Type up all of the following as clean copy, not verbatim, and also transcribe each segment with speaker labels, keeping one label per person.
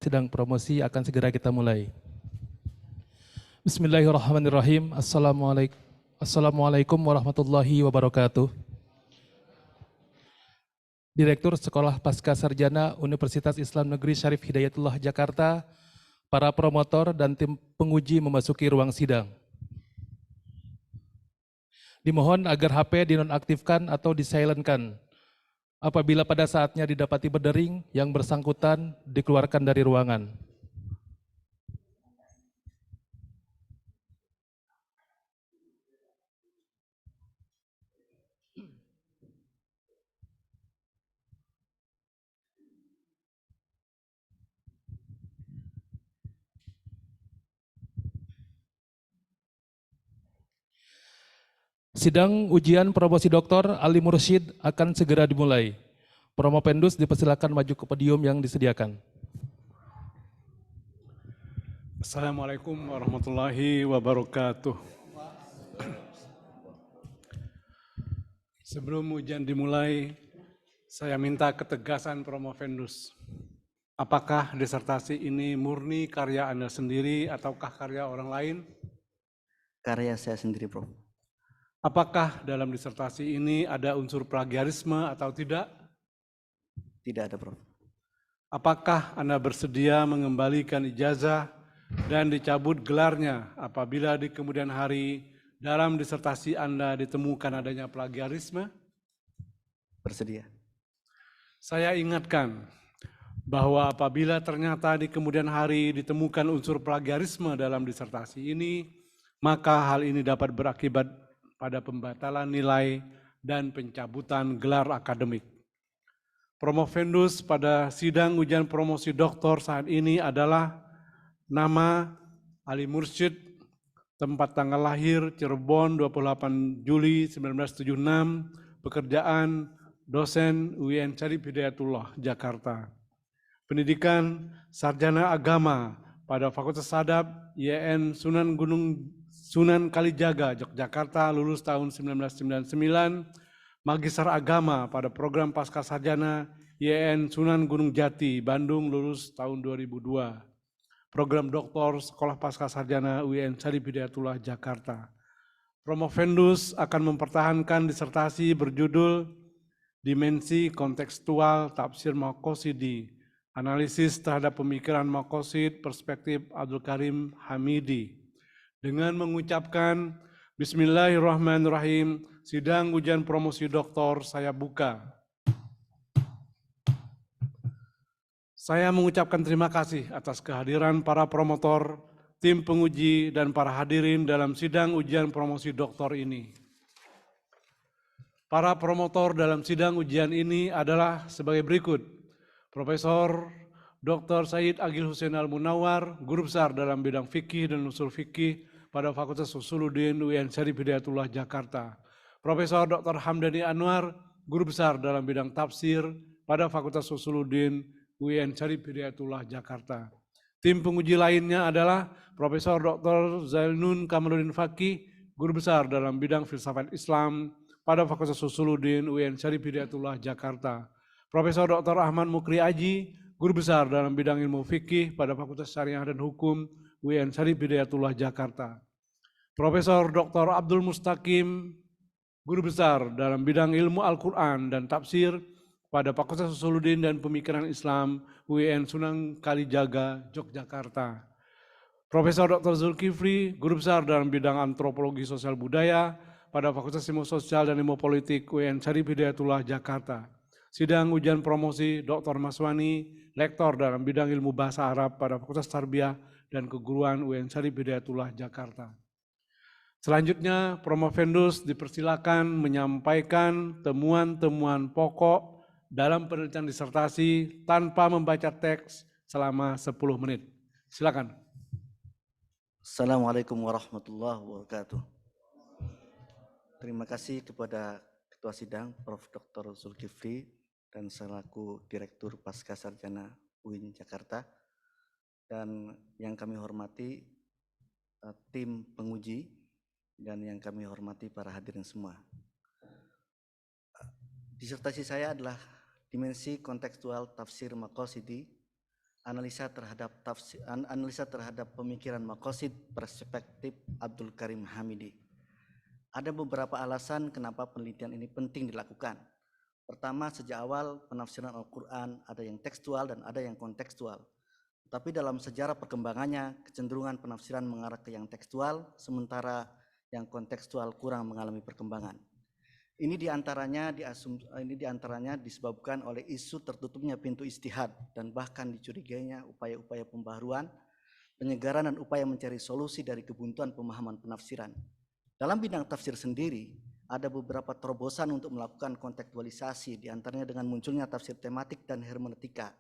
Speaker 1: Sidang promosi akan segera kita mulai. Bismillahirrahmanirrahim. Assalamualaikum warahmatullahi wabarakatuh. Direktur Sekolah Pasca Sarjana Universitas Islam Negeri Syarif Hidayatullah Jakarta, para promotor dan tim penguji memasuki ruang sidang. Dimohon agar HP dinonaktifkan atau disilentkan. Apabila pada saatnya didapati berdering, yang bersangkutan dikeluarkan dari ruangan. Sidang ujian promosi Dr. Ali Mursyid akan segera dimulai. Promopendus dipersilakan maju ke podium yang disediakan.
Speaker 2: Assalamualaikum warahmatullahi wabarakatuh. Sebelum ujian dimulai, saya minta ketegasan Promopendus. Apakah disertasi ini murni karya Anda sendiri ataukah karya orang lain?
Speaker 3: Karya saya sendiri, Prof.
Speaker 2: Apakah dalam disertasi ini ada unsur plagiarisme atau tidak?
Speaker 3: Tidak ada, Prof.
Speaker 2: Apakah Anda bersedia mengembalikan ijazah dan dicabut gelarnya apabila di kemudian hari dalam disertasi Anda ditemukan adanya plagiarisme?
Speaker 3: Bersedia.
Speaker 2: Saya ingatkan bahwa apabila ternyata di kemudian hari ditemukan unsur plagiarisme dalam disertasi ini, maka hal ini dapat berakibat pada pembatalan nilai dan pencabutan gelar akademik. Promovendus pada sidang ujian promosi doktor saat ini adalah nama Ali Mursyid, tempat tanggal lahir Cirebon 28 Juli 1976, pekerjaan dosen UIN Syarif Hidayatullah Jakarta. Pendidikan sarjana agama pada Fakultas Adab YN Sunan Kalijaga Yogyakarta lulus tahun 1999, Magister Agama pada program Pasca Sarjana YN Sunan Gunung Jati Bandung lulus tahun 2002. Program Doktor Sekolah Pasca Sarjana UIN Syarif Hidayatullah Jakarta. Promovendus akan mempertahankan disertasi berjudul Dimensi Kontekstual Tafsir Maqosidi, Analisis terhadap pemikiran Maqosid Perspektif Abdul Karim Hamidi. Dengan mengucapkan Bismillahirrahmanirrahim, sidang ujian promosi doktor saya buka. Saya mengucapkan terima kasih atas kehadiran para promotor, tim penguji, dan para hadirin dalam sidang ujian promosi doktor ini. Para promotor dalam sidang ujian ini adalah sebagai berikut. Profesor Dr. Said Agil Hussein Al-Munawar, Guru Besar dalam bidang fikih dan usul fikih pada Fakultas Usuluddin UIN Syarif Hidayatullah Jakarta. Profesor Dr. Hamdani Anwar, Guru Besar dalam bidang tafsir pada Fakultas Usuluddin UIN Syarif Hidayatullah Jakarta. Tim penguji lainnya adalah Profesor Dr. Zainun Kamaluddin Fakih, Guru Besar dalam bidang filsafat Islam pada Fakultas Usuluddin UIN Syarif Hidayatullah Jakarta. Profesor Dr. Ahmad Mukri Aji, Guru Besar dalam bidang ilmu fikih pada Fakultas Syariah dan Hukum UIN Syarif Hidayatullah Jakarta. Profesor Dr. Abdul Mustaqim, Guru Besar dalam bidang ilmu Al-Quran dan Tafsir pada Fakultas Usuluddin dan Pemikiran Islam UIN Sunan Kalijaga, Yogyakarta. Profesor Dr. Zulkifli, Guru Besar dalam bidang Antropologi Sosial Budaya pada Fakultas Ilmu Sosial dan Ilmu Politik UIN Syarif Hidayatullah Jakarta. Sidang ujian promosi Dr. Maswani, Lektor dalam bidang ilmu bahasa Arab pada Fakultas Tarbiyah dan Keguruan UIN Syarif Hidayatullah Jakarta. Selanjutnya, Promovendus dipersilakan menyampaikan temuan-temuan pokok dalam penelitian disertasi tanpa membaca teks selama 10 menit. Silakan.
Speaker 3: Assalamualaikum warahmatullahi wabarakatuh. Terima kasih kepada Ketua Sidang Prof. Dr. Zulkifli dan selaku Direktur Pasca Sarjana UIN Jakarta, dan yang kami hormati tim penguji, dan yang kami hormati para hadirin semua. Disertasi saya adalah Dimensi Kontekstual Tafsir Maqosidi, analisa terhadap pemikiran maqasid perspektif Abdul Karim Hamidi. Ada beberapa alasan kenapa penelitian ini penting dilakukan. Pertama, sejak awal penafsiran Al-Quran ada yang tekstual dan ada yang kontekstual. Tapi dalam sejarah perkembangannya, kecenderungan penafsiran mengarah ke yang tekstual, sementara yang kontekstual kurang mengalami perkembangan. Ini diantaranya disebabkan oleh isu tertutupnya pintu ijtihad dan bahkan dicurigainya upaya-upaya pembaharuan, penyegaran dan upaya mencari solusi dari kebuntuan pemahaman penafsiran. Dalam bidang tafsir sendiri, ada beberapa terobosan untuk melakukan kontekstualisasi, diantaranya dengan munculnya tafsir tematik dan hermeneutika.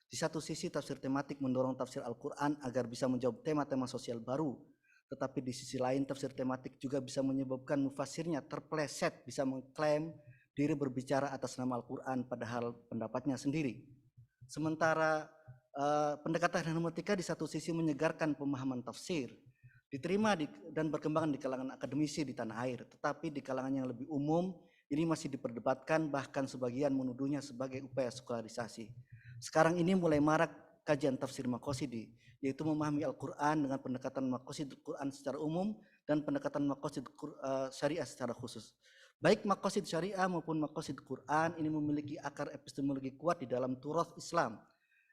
Speaker 3: Di satu sisi, tafsir tematik mendorong tafsir Al-Quran agar bisa menjawab tema-tema sosial baru, tetapi di sisi lain tafsir tematik juga bisa menyebabkan mufasirnya terpeleset, bisa mengklaim diri berbicara atas nama Al-Quran padahal pendapatnya sendiri. Sementara pendekatan hermeneutika di satu sisi menyegarkan pemahaman tafsir, diterima dan berkembang di kalangan akademisi di tanah air, tetapi di kalangan yang lebih umum ini masih diperdebatkan, bahkan sebagian menuduhnya sebagai upaya sekularisasi. Sekarang ini mulai marak kajian tafsir maqasidi, yaitu memahami Al-Quran dengan pendekatan maqasid Al-Quran secara umum dan pendekatan maqasid syariah secara khusus. Baik maqasid syariah maupun maqasid Quran ini memiliki akar epistemologi kuat di dalam turath Islam.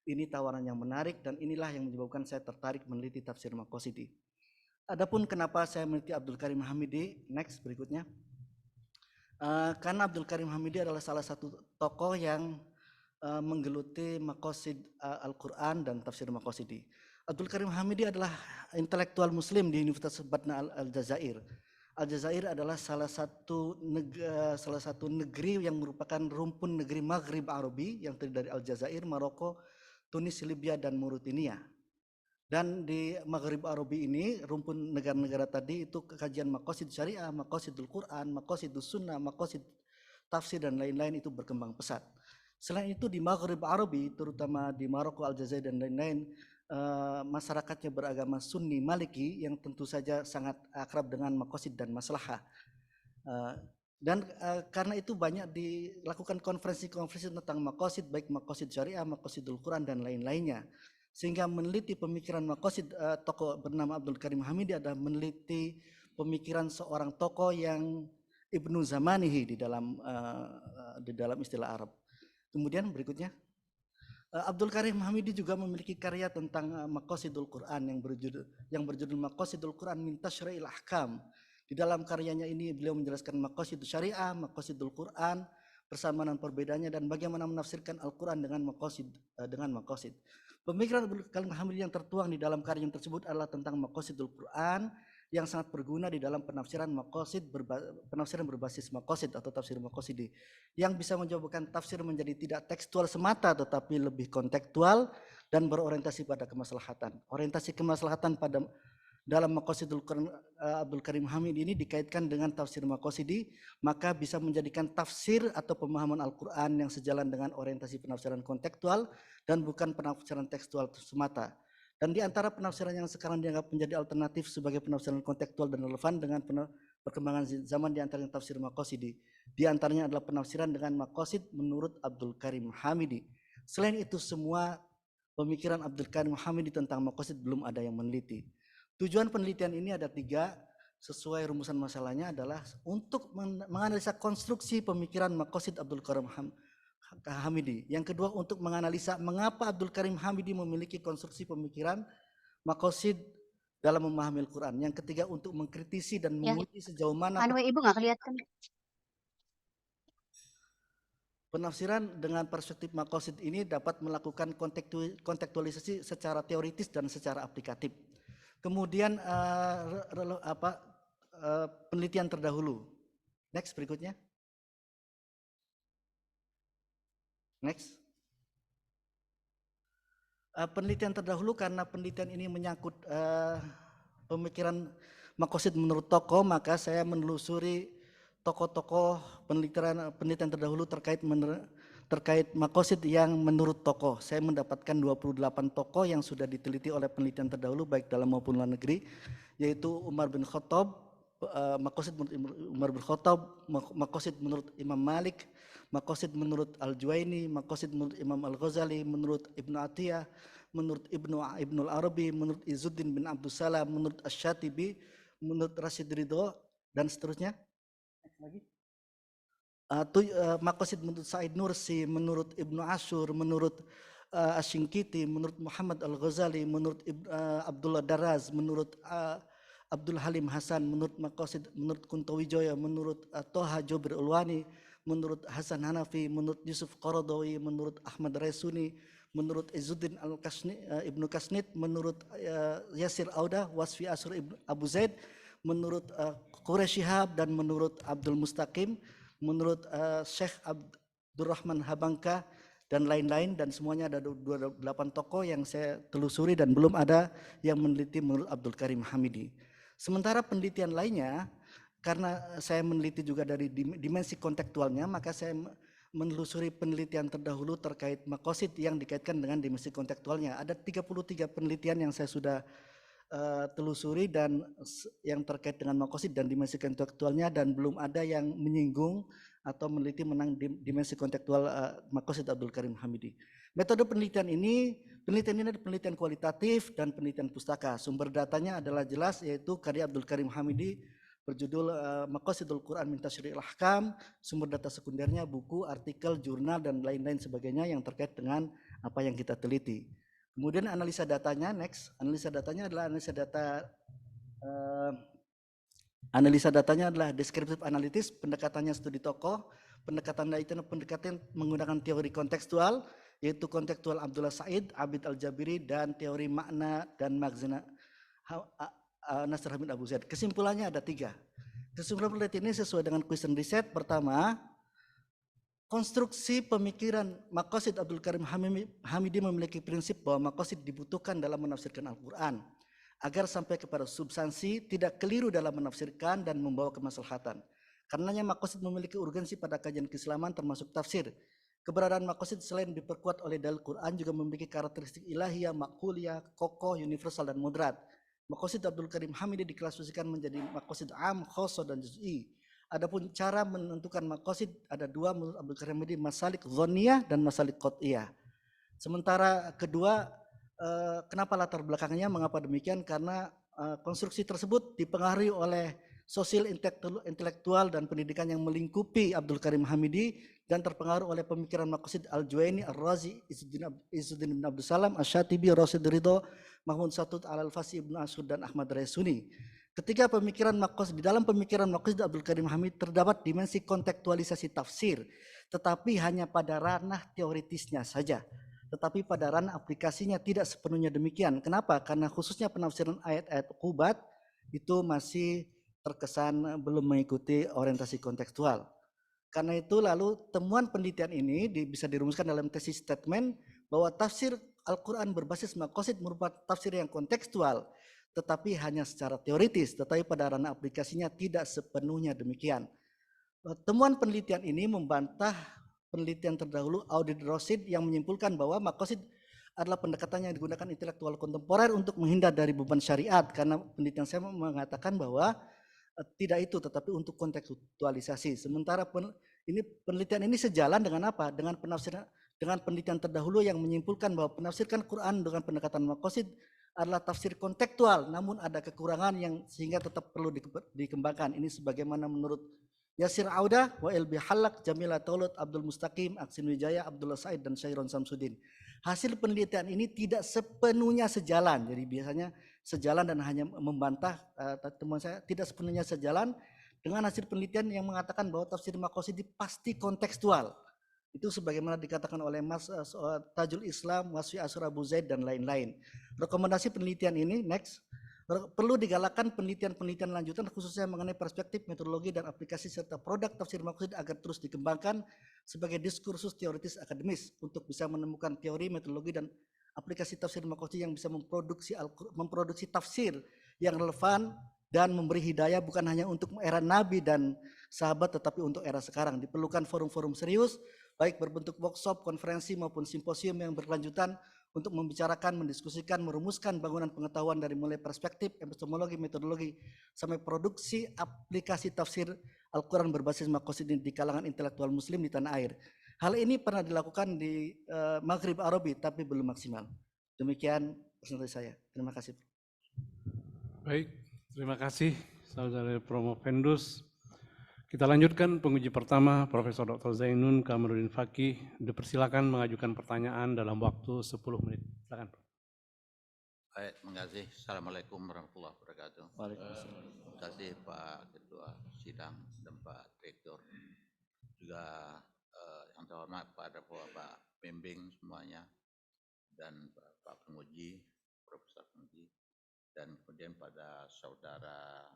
Speaker 3: Ini tawaran yang menarik dan inilah yang menyebabkan saya tertarik meneliti tafsir maqasidi. Adapun kenapa saya meneliti Abdul Karim Hamidi, next berikutnya. Karena Abdul Karim Hamidi adalah salah satu tokoh yang menggeluti maqasid Al-Quran dan tafsir maqasidi. Abdul Karim Hamidi adalah intelektual muslim di Universitas Batna Al-Jazair. Al-Jazair adalah salah satu negeri yang merupakan rumpun negeri Maghrib Arabi yang terdiri dari Aljazair, Maroko, Tunis, Libya, dan Mauritania. Dan di Maghrib Arabi ini, rumpun negara-negara tadi itu kajian maqasid syariah, maqasidul Quran, maqasidus sunnah, maqasid tafsir dan lain-lain itu berkembang pesat. Selain itu di Maghrib Arabi, terutama di Maroko, Aljazair dan lain-lain, masyarakatnya beragama Sunni Maliki yang tentu saja sangat akrab dengan maqasid dan maslahah. Karena itu banyak dilakukan konferensi-konferensi tentang maqasid, baik maqasid syariah, maqasidul Quran dan lain-lainnya. Sehingga meneliti pemikiran maqasid tokoh bernama Abdul Karim Hamidi adalah meneliti pemikiran seorang tokoh yang ibnu zamanihi di dalam istilah Arab. Kemudian berikutnya, Abdul Karim Hamidi juga memiliki karya tentang maqasidul Quran yang berjudul Maqasidul Quran min Tashra'il Ahkam. Di dalam karyanya ini beliau menjelaskan maqasidul syariah, maqasidul Quran, persamaan perbedaannya dan bagaimana menafsirkan Al-Quran dengan maqasid. Pemikiran Abdul Karim Hamidi yang tertuang di dalam karya tersebut adalah tentang maqasidul Quran yang sangat berguna di dalam penafsiran berbasis maqasid atau tafsir maqasidi, yang bisa menjadikan tafsir menjadi tidak tekstual semata tetapi lebih kontekstual dan berorientasi pada kemaslahatan. Orientasi kemaslahatan pada dalam maqasidul Quran Abdul Karim Hamidi ini dikaitkan dengan tafsir maqasidi, maka bisa menjadikan tafsir atau pemahaman Al-Quran yang sejalan dengan orientasi penafsiran kontekstual dan bukan penafsiran tekstual semata. Dan di antara penafsiran yang sekarang dianggap menjadi alternatif sebagai penafsiran kontekstual dan relevan dengan perkembangan zaman di antaranya tafsir maqasidi. Di antaranya adalah penafsiran dengan maqasid menurut Abdul Karim Hamidi. Selain itu semua pemikiran Abdul Karim Hamidi tentang maqasid belum ada yang meneliti. Tujuan penelitian ini ada 3, sesuai rumusan masalahnya adalah untuk menganalisa konstruksi pemikiran maqasid Abdul Karim Hamidi. Yang kedua untuk menganalisa mengapa Abdul Karim Hamidi memiliki konstruksi pemikiran maqasid dalam memahami Al-Quran. Yang ketiga untuk mengkritisi dan menguji sejauh mana
Speaker 4: Ibu nggak kelihatan.
Speaker 3: penafsiran dengan perspektif maqasid ini dapat melakukan kontekstualisasi secara teoritis dan secara aplikatif. Kemudian penelitian terdahulu. Next berikutnya. Next. Penelitian terdahulu karena penelitian ini menyangkut pemikiran maqasid menurut tokoh, maka saya menelusuri tokoh-tokoh penelitian terdahulu terkait maqasid yang menurut tokoh. Saya mendapatkan 28 tokoh yang sudah diteliti oleh penelitian terdahulu baik dalam maupun luar negeri, yaitu Umar bin Khattab, maqasid menurut Umar bin Khattab, maqasid menurut Imam Malik, maqasid menurut Al-Juwaini, maqasid menurut Imam Al-Ghazali, menurut Ibnu Atiyah, menurut Ibnul Arabi, menurut Izzuddin bin Abdus Salam, menurut Asy-Syatibi, menurut Rasyid Ridho, dan seterusnya. Maqasid menurut Said Nursi, menurut Ibnu Ashur, menurut Asy-Syinkiti, menurut Muhammad Al-Ghazali, menurut Abdullah Daraz, menurut Abdul Halim Hasan, menurut Maqasid, menurut Kuntawijoyo, menurut Toha Jobir Ulwani, menurut Hasan Hanafi, menurut Yusuf Qaradawi, menurut Ahmad Raisuni, menurut Izzuddin Ibnu Kasnid, menurut Yasir Auda, Wasfi Asur Abu Zaid, menurut Quraish Shihab, dan menurut Abdul Mustaqim, menurut Syekh Abdurrahman Habangka, dan lain-lain, dan semuanya ada 28 tokoh yang saya telusuri dan belum ada yang meneliti menurut Abdul Karim Hamidi. Sementara penelitian lainnya, karena saya meneliti juga dari dimensi kontekstualnya, maka saya menelusuri penelitian terdahulu terkait maqasid yang dikaitkan dengan dimensi kontekstualnya. Ada 33 penelitian yang saya sudah telusuri dan yang terkait dengan maqasid dan dimensi kontekstualnya, dan belum ada yang menyinggung atau meneliti menang dimensi kontekstual maqasid Abdul Karim Hamidi. Metode penelitian ini adalah penelitian kualitatif dan penelitian pustaka. Sumber datanya adalah jelas, yaitu karya Abdul Karim Hamidi berjudul Maqasidul Quran min Tasyri'il Ahkam. Sumber data sekundernya buku, artikel, jurnal, dan lain-lain sebagainya yang terkait dengan apa yang kita teliti. Kemudian analisa datanya, next. Analisa datanya adalah analisa datanya adalah deskriptif analitis, pendekatannya studi tokoh, pendekatan menggunakan teori kontekstual, yaitu kontekstual Abdullah Said, Abid Al-Jabiri, dan teori makna dan magzina Nasr Hamid Abu Zaid. Kesimpulannya ada 3. Kesimpulan penelitian ini sesuai dengan question riset. Pertama, konstruksi pemikiran maqasid Abdul Karim Hamidi memiliki prinsip bahwa maqasid dibutuhkan dalam menafsirkan Al-Quran agar sampai kepada substansi, tidak keliru dalam menafsirkan dan membawa kemaslahatan. Karenanya maqasid memiliki urgensi pada kajian keislaman termasuk tafsir. Keberadaan maqasid selain diperkuat oleh dalil Quran juga memiliki karakteristik ilahiyah, makuliyah, kokoh, universal, dan moderat. Maqasid Abdul Karim Hamidi diklasifikasikan menjadi maqasid am, khoso, dan juz'i. Adapun cara menentukan maqasid ada 2 menurut Abdul Karim Hamidi, masalik dhanniyah dan masalik qat'iyah. Sementara kedua, kenapa latar belakangnya, mengapa demikian? Karena konstruksi tersebut dipengaruhi oleh sosial intelektual dan pendidikan yang melingkupi Abdul Karim Hamidi dan terpengaruh oleh pemikiran maqasid Al-Juwaini, Ar-Razi, Izzuddin bin Abdus Salam, Asy-Syatibi, Rasyid Ridho, Mahmud Satut, Al-Fasi, Ibnu Ashur, dan Ahmad Raisuni. Ketika pemikiran maqasid, di dalam pemikiran maqasid Abdul Karim Hamid terdapat dimensi kontekstualisasi tafsir, tetapi hanya pada ranah teoritisnya saja. Tetapi pada ranah aplikasinya tidak sepenuhnya demikian. Kenapa? Karena khususnya penafsiran ayat-ayat uqubat itu masih terkesan belum mengikuti orientasi kontekstual. Karena itu lalu temuan penelitian ini bisa dirumuskan dalam tesis statement bahwa tafsir Al-Quran berbasis maqasid merupakan tafsir yang kontekstual, tetapi hanya secara teoritis, tetapi pada ranah aplikasinya tidak sepenuhnya demikian. Temuan penelitian ini membantah penelitian terdahulu Audit Rosid yang menyimpulkan bahwa maqasid adalah pendekatan yang digunakan intelektual kontemporer untuk menghindar dari beban syariat, karena penelitian saya mengatakan bahwa tidak itu, tetapi untuk kontekstualisasi. Sementara penelitian ini sejalan dengan apa? Dengan penelitian terdahulu yang menyimpulkan bahwa penafsirkan Quran dengan pendekatan maqasid adalah tafsir kontekstual, namun ada kekurangan yang sehingga tetap perlu dikembangkan. Ini sebagaimana menurut Yasir Auda, Wa'il Bihallak, Jamila Taulut, Abdul Mustaqim, Aksin Wijaya, Abdullah Said, dan Syairon Samsudin. Hasil penelitian ini tidak sepenuhnya sejalan, jadi biasanya sejalan dan hanya membantah temuan saya, tidak sepenuhnya sejalan dengan hasil penelitian yang mengatakan bahwa tafsir maqasid pasti kontekstual. Itu sebagaimana dikatakan oleh Mas Tajul Islam, Wasfi Asur Abu Zaid, dan lain-lain. Rekomendasi penelitian ini, next, perlu digalakkan penelitian-penelitian lanjutan khususnya mengenai perspektif, metodologi, dan aplikasi serta produk tafsir maqasid agar terus dikembangkan sebagai diskursus teoritis akademis untuk bisa menemukan teori, metodologi, dan aplikasi tafsir maqasid yang bisa memproduksi tafsir yang relevan dan memberi hidayah bukan hanya untuk era Nabi dan sahabat, tetapi untuk era sekarang. Diperlukan forum-forum serius, baik berbentuk workshop, konferensi, maupun simposium yang berkelanjutan untuk membicarakan, mendiskusikan, merumuskan bangunan pengetahuan dari mulai perspektif, epistemologi, metodologi, sampai produksi aplikasi tafsir Al-Quran berbasis maqasid di kalangan intelektual muslim di tanah air. Hal ini pernah dilakukan di Maghrib Arabi, tapi belum maksimal. Demikian presentasi saya. Terima kasih.
Speaker 2: Baik, terima kasih Saudara Promovendus. Kita lanjutkan penguji pertama, Profesor Dr. Zainun Kamarudin Fakih. Dipersilakan mengajukan pertanyaan dalam waktu 10 menit. Silakan.
Speaker 4: Baik, terima kasih. Assalamualaikum warahmatullahi wabarakatuh.
Speaker 3: Waalaikumsalam.
Speaker 4: Terima kasih Pak Ketua Sidang dan Pak Direktur. Juga yang terhormat pada Bapak Pembimbing semuanya dan Pak Penguji, Profesor Penguji, dan kemudian pada Saudara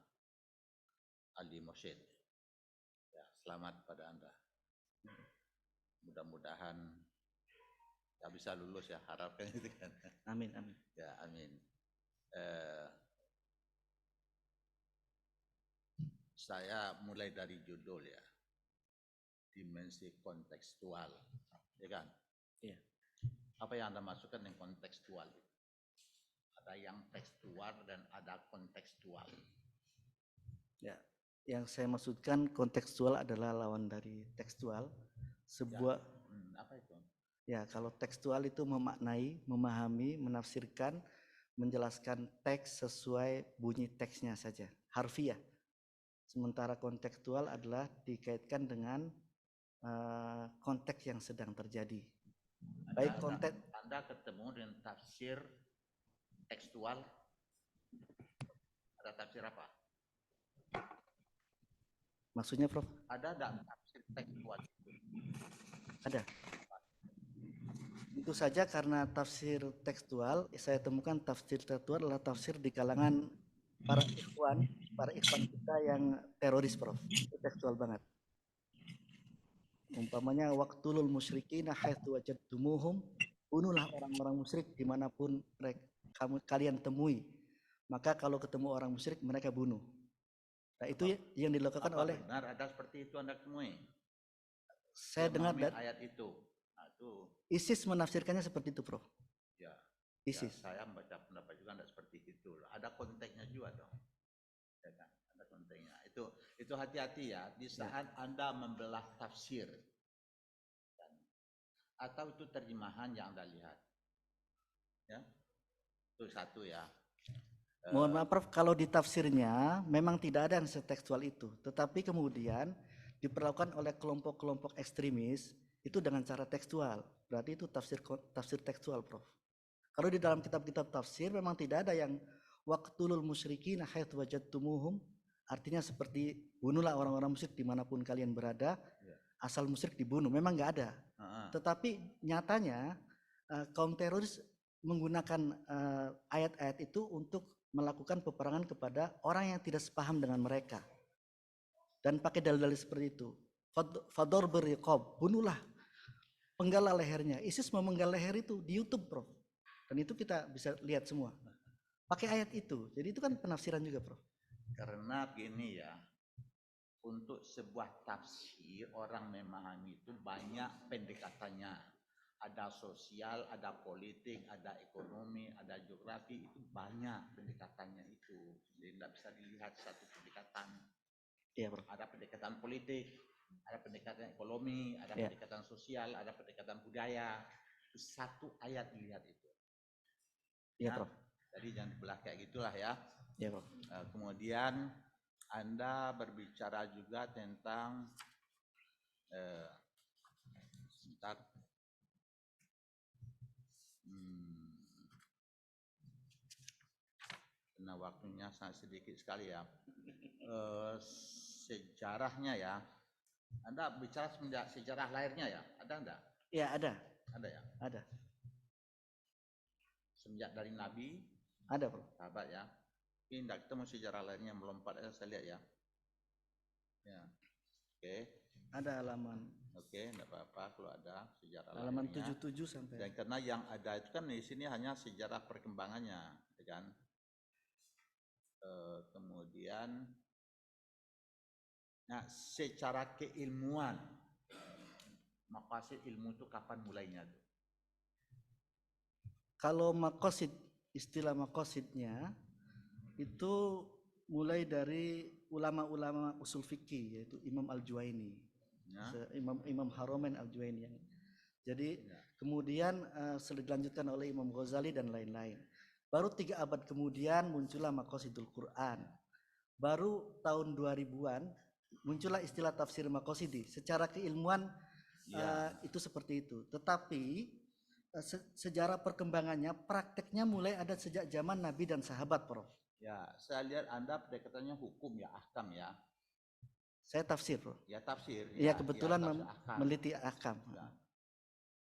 Speaker 4: Ali Mosid. Ya, selamat pada Anda. Mudah-mudahan ya bisa lulus ya, harapkan itu kan.
Speaker 3: Amin, amin.
Speaker 4: Ya, amin. Saya mulai dari judul ya, dimensi kontekstual, ya kan?
Speaker 3: Iya.
Speaker 4: Apa yang Anda masukkan yang kontekstual? Ada yang tekstual dan ada kontekstual.
Speaker 3: Ya, yang saya maksudkan kontekstual adalah lawan dari tekstual. Sebuah
Speaker 4: Apa itu?
Speaker 3: ya, kalau tekstual itu memaknai, memahami, menafsirkan, menjelaskan teks sesuai bunyi teksnya saja, harfiah. Sementara kontekstual adalah dikaitkan dengan konteks yang sedang terjadi. Baik konteks.
Speaker 4: Anda ketemu dengan tafsir tekstual. Ada tafsir apa?
Speaker 3: Maksudnya, Prof?
Speaker 4: Ada tafsir tekstual?
Speaker 3: Ada. Itu saja karena tafsir tekstual, saya temukan tafsir tekstual adalah tafsir di kalangan para ikhwan kita yang teroris, Prof. Itu tekstual banget. Umpamanya waqtulul musyrikina haitsu wajadtumuhum, bunuhlah orang-orang musyrik dimanapun kalian temui. Maka kalau ketemu orang musyrik mereka bunuh. Nah, itu yang dilakukan oleh.
Speaker 4: Benar ada seperti itu Anda temui?
Speaker 3: Saya dengar
Speaker 4: ayat itu.
Speaker 3: ISIS menafsirkannya seperti itu, Prof.
Speaker 4: Ya.
Speaker 3: ISIS.
Speaker 4: Ya, saya membaca pendapat juga tidak seperti itu. Ada konteksnya juga dong. Ya kan? Ada konteksnya. Itu hati-hati ya di saat Anda membelah tafsir. Kan? Atau itu terjemahan yang Anda lihat. Ya. Itu satu ya.
Speaker 3: Mohon maaf, Prof, kalau di tafsirnya memang tidak ada yang setekstual itu, tetapi kemudian diperlakukan oleh kelompok-kelompok ekstremis itu dengan cara tekstual. Berarti itu tafsir tekstual, Prof. Kalau di dalam kitab-kitab tafsir memang tidak ada yang waqtulul musyrikin haitsu wajadtumuhum, artinya seperti bunuhlah orang-orang musyrik dimanapun kalian berada, asal musyrik dibunuh. Memang nggak ada. Tetapi nyatanya kaum teroris menggunakan ayat-ayat itu untuk melakukan peperangan kepada orang yang tidak sepaham dengan mereka dan pakai dalil-dalil seperti itu. Fador beriqab, bunuhlah, penggalah lehernya. ISIS memenggal leher itu di YouTube, Prof. Dan itu kita bisa lihat semua. Pakai ayat itu. Jadi itu kan penafsiran juga, Prof.
Speaker 4: Karena gini ya, untuk sebuah tafsir orang memahami itu banyak pendekatannya. Ada sosial, ada politik, ada ekonomi, ada geografi, itu banyak pendekatannya itu. Jadi tidak bisa dilihat satu pendekatan.
Speaker 3: Iya, Prof.
Speaker 4: Ada pendekatan politik, ada pendekatan ekonomi, ada pendekatan sosial, ada pendekatan budaya. Satu ayat dilihat itu.
Speaker 3: Iya, Prof.
Speaker 4: Jadi jangan dibelah kayak gitulah ya.
Speaker 3: Iya, Prof.
Speaker 4: Kemudian Anda berbicara juga tentang sebentar. Karena waktunya sangat sedikit sekali ya. Sejarahnya ya. Anda bicara sejarah lahirnya ya? Ada enggak?
Speaker 3: Ya, ada.
Speaker 4: Ada ya?
Speaker 3: Ada.
Speaker 4: Semenjak dari Nabi?
Speaker 3: Ada, Prof.
Speaker 4: Sahabat ya. Ini enggak ketemu sejarah lahirnya, melompat aja saya lihat ya. Ya. Oke.
Speaker 3: Ada halaman.
Speaker 4: Oke, enggak apa-apa kalau ada sejarah
Speaker 3: halaman
Speaker 4: lahirnya.
Speaker 3: 77 sampai.
Speaker 4: Dan karena yang ada itu kan di sini hanya sejarah perkembangannya, ya kan? Kemudian nah secara keilmuan maqasid ilmu itu kapan mulainya tuh?
Speaker 3: Kalau maqasid, istilah maqasidnya itu mulai dari ulama-ulama usul fikih yaitu Imam Al-Juwaini, Imam Haromen Al-Juwaini yang Jadi
Speaker 4: Ya.
Speaker 3: kemudian dilanjutkan oleh Imam Ghazali dan lain-lain. Baru 3 abad kemudian muncullah Maqasidul Quran. Baru tahun 2000-an muncullah istilah tafsir Maqasidi. Secara keilmuan
Speaker 4: Ya.
Speaker 3: itu seperti itu. Tetapi sejarah perkembangannya, prakteknya mulai ada sejak zaman Nabi dan sahabat, Prof.
Speaker 4: Ya, saya lihat Anda pendekatannya hukum ya, ahkam ya.
Speaker 3: Saya tafsir, Prof.
Speaker 4: Ya tafsir.
Speaker 3: Iya, kebetulan
Speaker 4: tafsir ahkam.
Speaker 3: meneliti ahkam.
Speaker 4: Ya.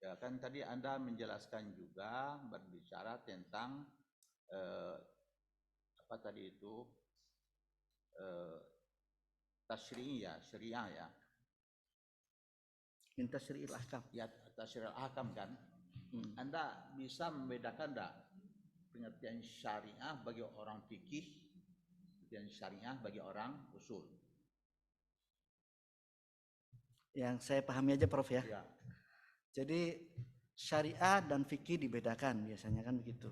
Speaker 4: Ya kan tadi Anda menjelaskan juga berbicara tentang apa tadi itu syariah ya.
Speaker 3: Minta syari'il ahkam.
Speaker 4: Ya tasyri'il ahkam kan. Anda bisa membedakan enggak pengertian syariah bagi orang fikih, pengertian syariah bagi orang usul?
Speaker 3: Yang saya pahami aja, Prof ya.
Speaker 4: Ya.
Speaker 3: Jadi syariah dan fikih dibedakan biasanya kan begitu.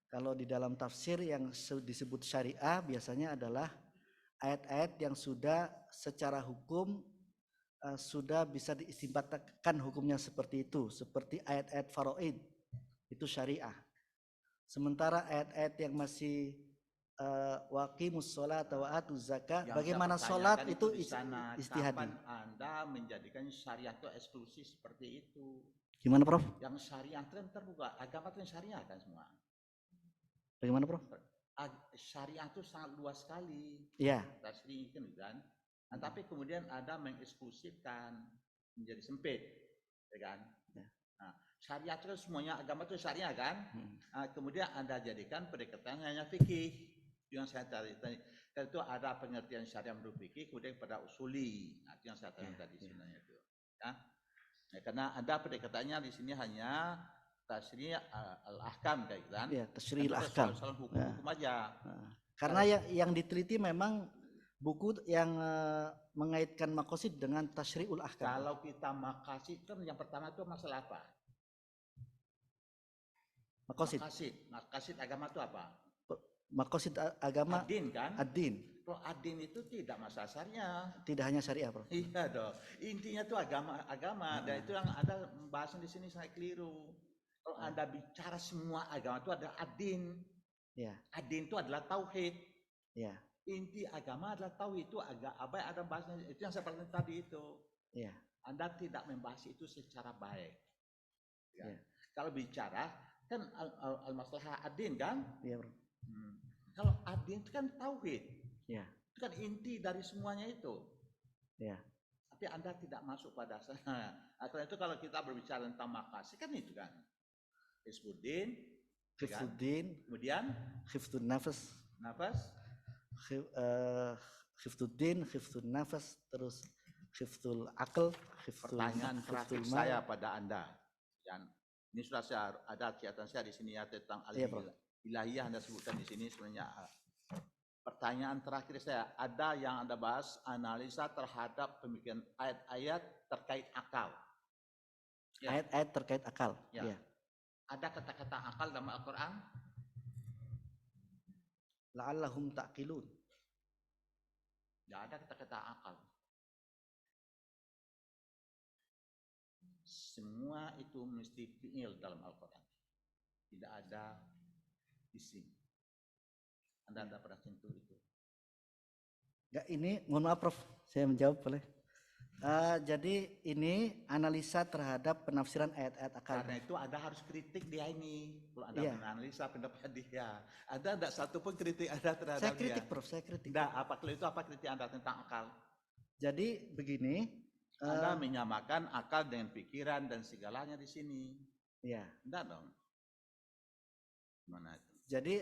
Speaker 3: Kalau di dalam tafsir yang disebut syariah biasanya adalah ayat-ayat yang sudah secara hukum sudah bisa diistimbatkan hukumnya seperti itu, seperti ayat-ayat faraid itu syariah. Sementara ayat-ayat yang masih waqimus sholat wa atuz zakat, bagaimana sholat itu istihadi.
Speaker 4: Kapan Anda menjadikan syariah itu eksklusif seperti itu?
Speaker 3: Gimana, Prof?
Speaker 4: Yang syariah itu kan terbuka, agama itu syariah kan semua.
Speaker 3: Bagaimana, Prof?
Speaker 4: Syariah itu sangat luas sekali.
Speaker 3: Iya.
Speaker 4: Tasri kan. Nah, tapi kemudian ada mengeksklusifkan menjadi sempit, ya kan?
Speaker 3: Ya.
Speaker 4: Nah, syariah itu kan semuanya agama itu syariah kan? Nah, kemudian Anda jadikan pendekatannya hanya fikih. Yang saya tadi itu ada pengertian syariah menurut fikih, kemudian pada usuli. Nah, itu yang saya tadi sebenarnya itu. Ya. Ya, karena ada pendekatannya di sini hanya tasri' al-ahkam kayak gitu kan.
Speaker 3: Ya, tasri'il ahkam.
Speaker 4: Soal hukum aja.
Speaker 3: Karena yang diteliti memang buku yang mengaitkan maqasid dengan tasyri'ul ahkam.
Speaker 4: Kalau kita maqasid kan yang pertama itu masalah apa? Maqasid agama itu apa?
Speaker 3: Maqasid agama
Speaker 4: ad-din kan?
Speaker 3: Ad-din.
Speaker 4: Kalau ad-din itu tidak masalah syariah.
Speaker 3: Tidak hanya syariah, Prof.
Speaker 4: Iya dong. Intinya itu agama. Dan itu yang ada bahasan di sini saya keliru. Kalau Anda bicara semua agama itu ada ad-din.
Speaker 3: Ya.
Speaker 4: Ad-din itu adalah tauhid.
Speaker 3: Ya.
Speaker 4: Inti agama adalah tauhid itu apa yang ada bahasnya itu yang saya perhatikan tadi itu.
Speaker 3: Ya.
Speaker 4: Anda tidak membahas itu secara baik. Ya.
Speaker 3: Ya.
Speaker 4: Kalau bicara kan al-maslahah ad-din kan?
Speaker 3: Iya, Bro.
Speaker 4: Kalau ad-din itu kan tauhid.
Speaker 3: Ya.
Speaker 4: Itu kan inti dari semuanya itu.
Speaker 3: Ya.
Speaker 4: Tapi Anda tidak masuk pada sana. Karena itu kalau kita berbicara tentang maqasid kan itu kan. Hifdzuddin,
Speaker 3: Hifdzuddin,
Speaker 4: kemudian
Speaker 3: hifdzun nafas. Hifdzuddin, hifdzun nafas, terus hifdzul aql,
Speaker 4: pertanyaan terakhir saya pada Anda. Dan ini sudah saya ada catatan saya di sini ya tentang al-ilahiyah Anda sebutkan di sini sebenarnya. Pertanyaan terakhir saya, ada yang Anda bahas analisa terhadap pemikiran ayat-ayat terkait akal. Ya.
Speaker 3: Ayat-ayat terkait akal.
Speaker 4: Ya.
Speaker 3: Ya.
Speaker 4: Ada kata-kata akal dalam Al-Quran?
Speaker 3: La'allahum ta'qilun.
Speaker 4: Tidak ada kata-kata akal. Semua itu mesti fi'il dalam Al-Quran. Tidak ada isim. Anda tidak pernah sentuh itu.
Speaker 3: Ya, ini mohon maaf, Prof. Saya menjawab boleh. Jadi ini analisa terhadap penafsiran ayat-ayat akal.
Speaker 4: Karena itu Anda harus kritik dia ini. Kalau Anda menganalisa pendapat dia. Anda tidak satu pun kritik Anda terhadap dia.
Speaker 3: Saya kritik, Prof. Saya kritik.
Speaker 4: Tidak, kalau itu apa kritik Anda tentang akal?
Speaker 3: Jadi begini.
Speaker 4: Anda menyamakan akal dengan pikiran dan segalanya di sini.
Speaker 3: Iya.
Speaker 4: Tidak dong. Mana itu?
Speaker 3: Jadi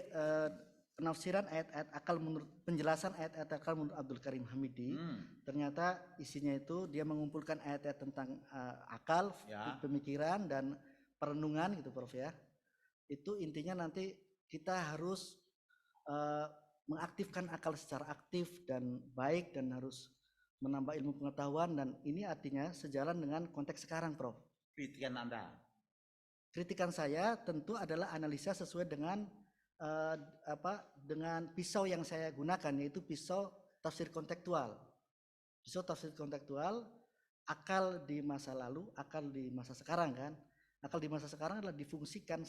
Speaker 3: penafsiran ayat-ayat akal menurut penjelasan ayat-ayat akal menurut Abdul Karim Hamidi ternyata isinya itu dia mengumpulkan ayat-ayat tentang akal, pemikiran dan perenungan gitu, Prof ya. Itu intinya nanti kita harus mengaktifkan akal secara aktif dan baik dan harus menambah ilmu pengetahuan, dan ini artinya sejalan dengan konteks sekarang, Prof.
Speaker 4: Kritikan Anda?
Speaker 3: Kritikan saya tentu adalah analisa sesuai dengan dengan pisau yang saya gunakan, yaitu pisau tafsir kontekstual. Pisau tafsir kontekstual akal di masa lalu, akal di masa sekarang kan. Akal di masa sekarang adalah difungsikan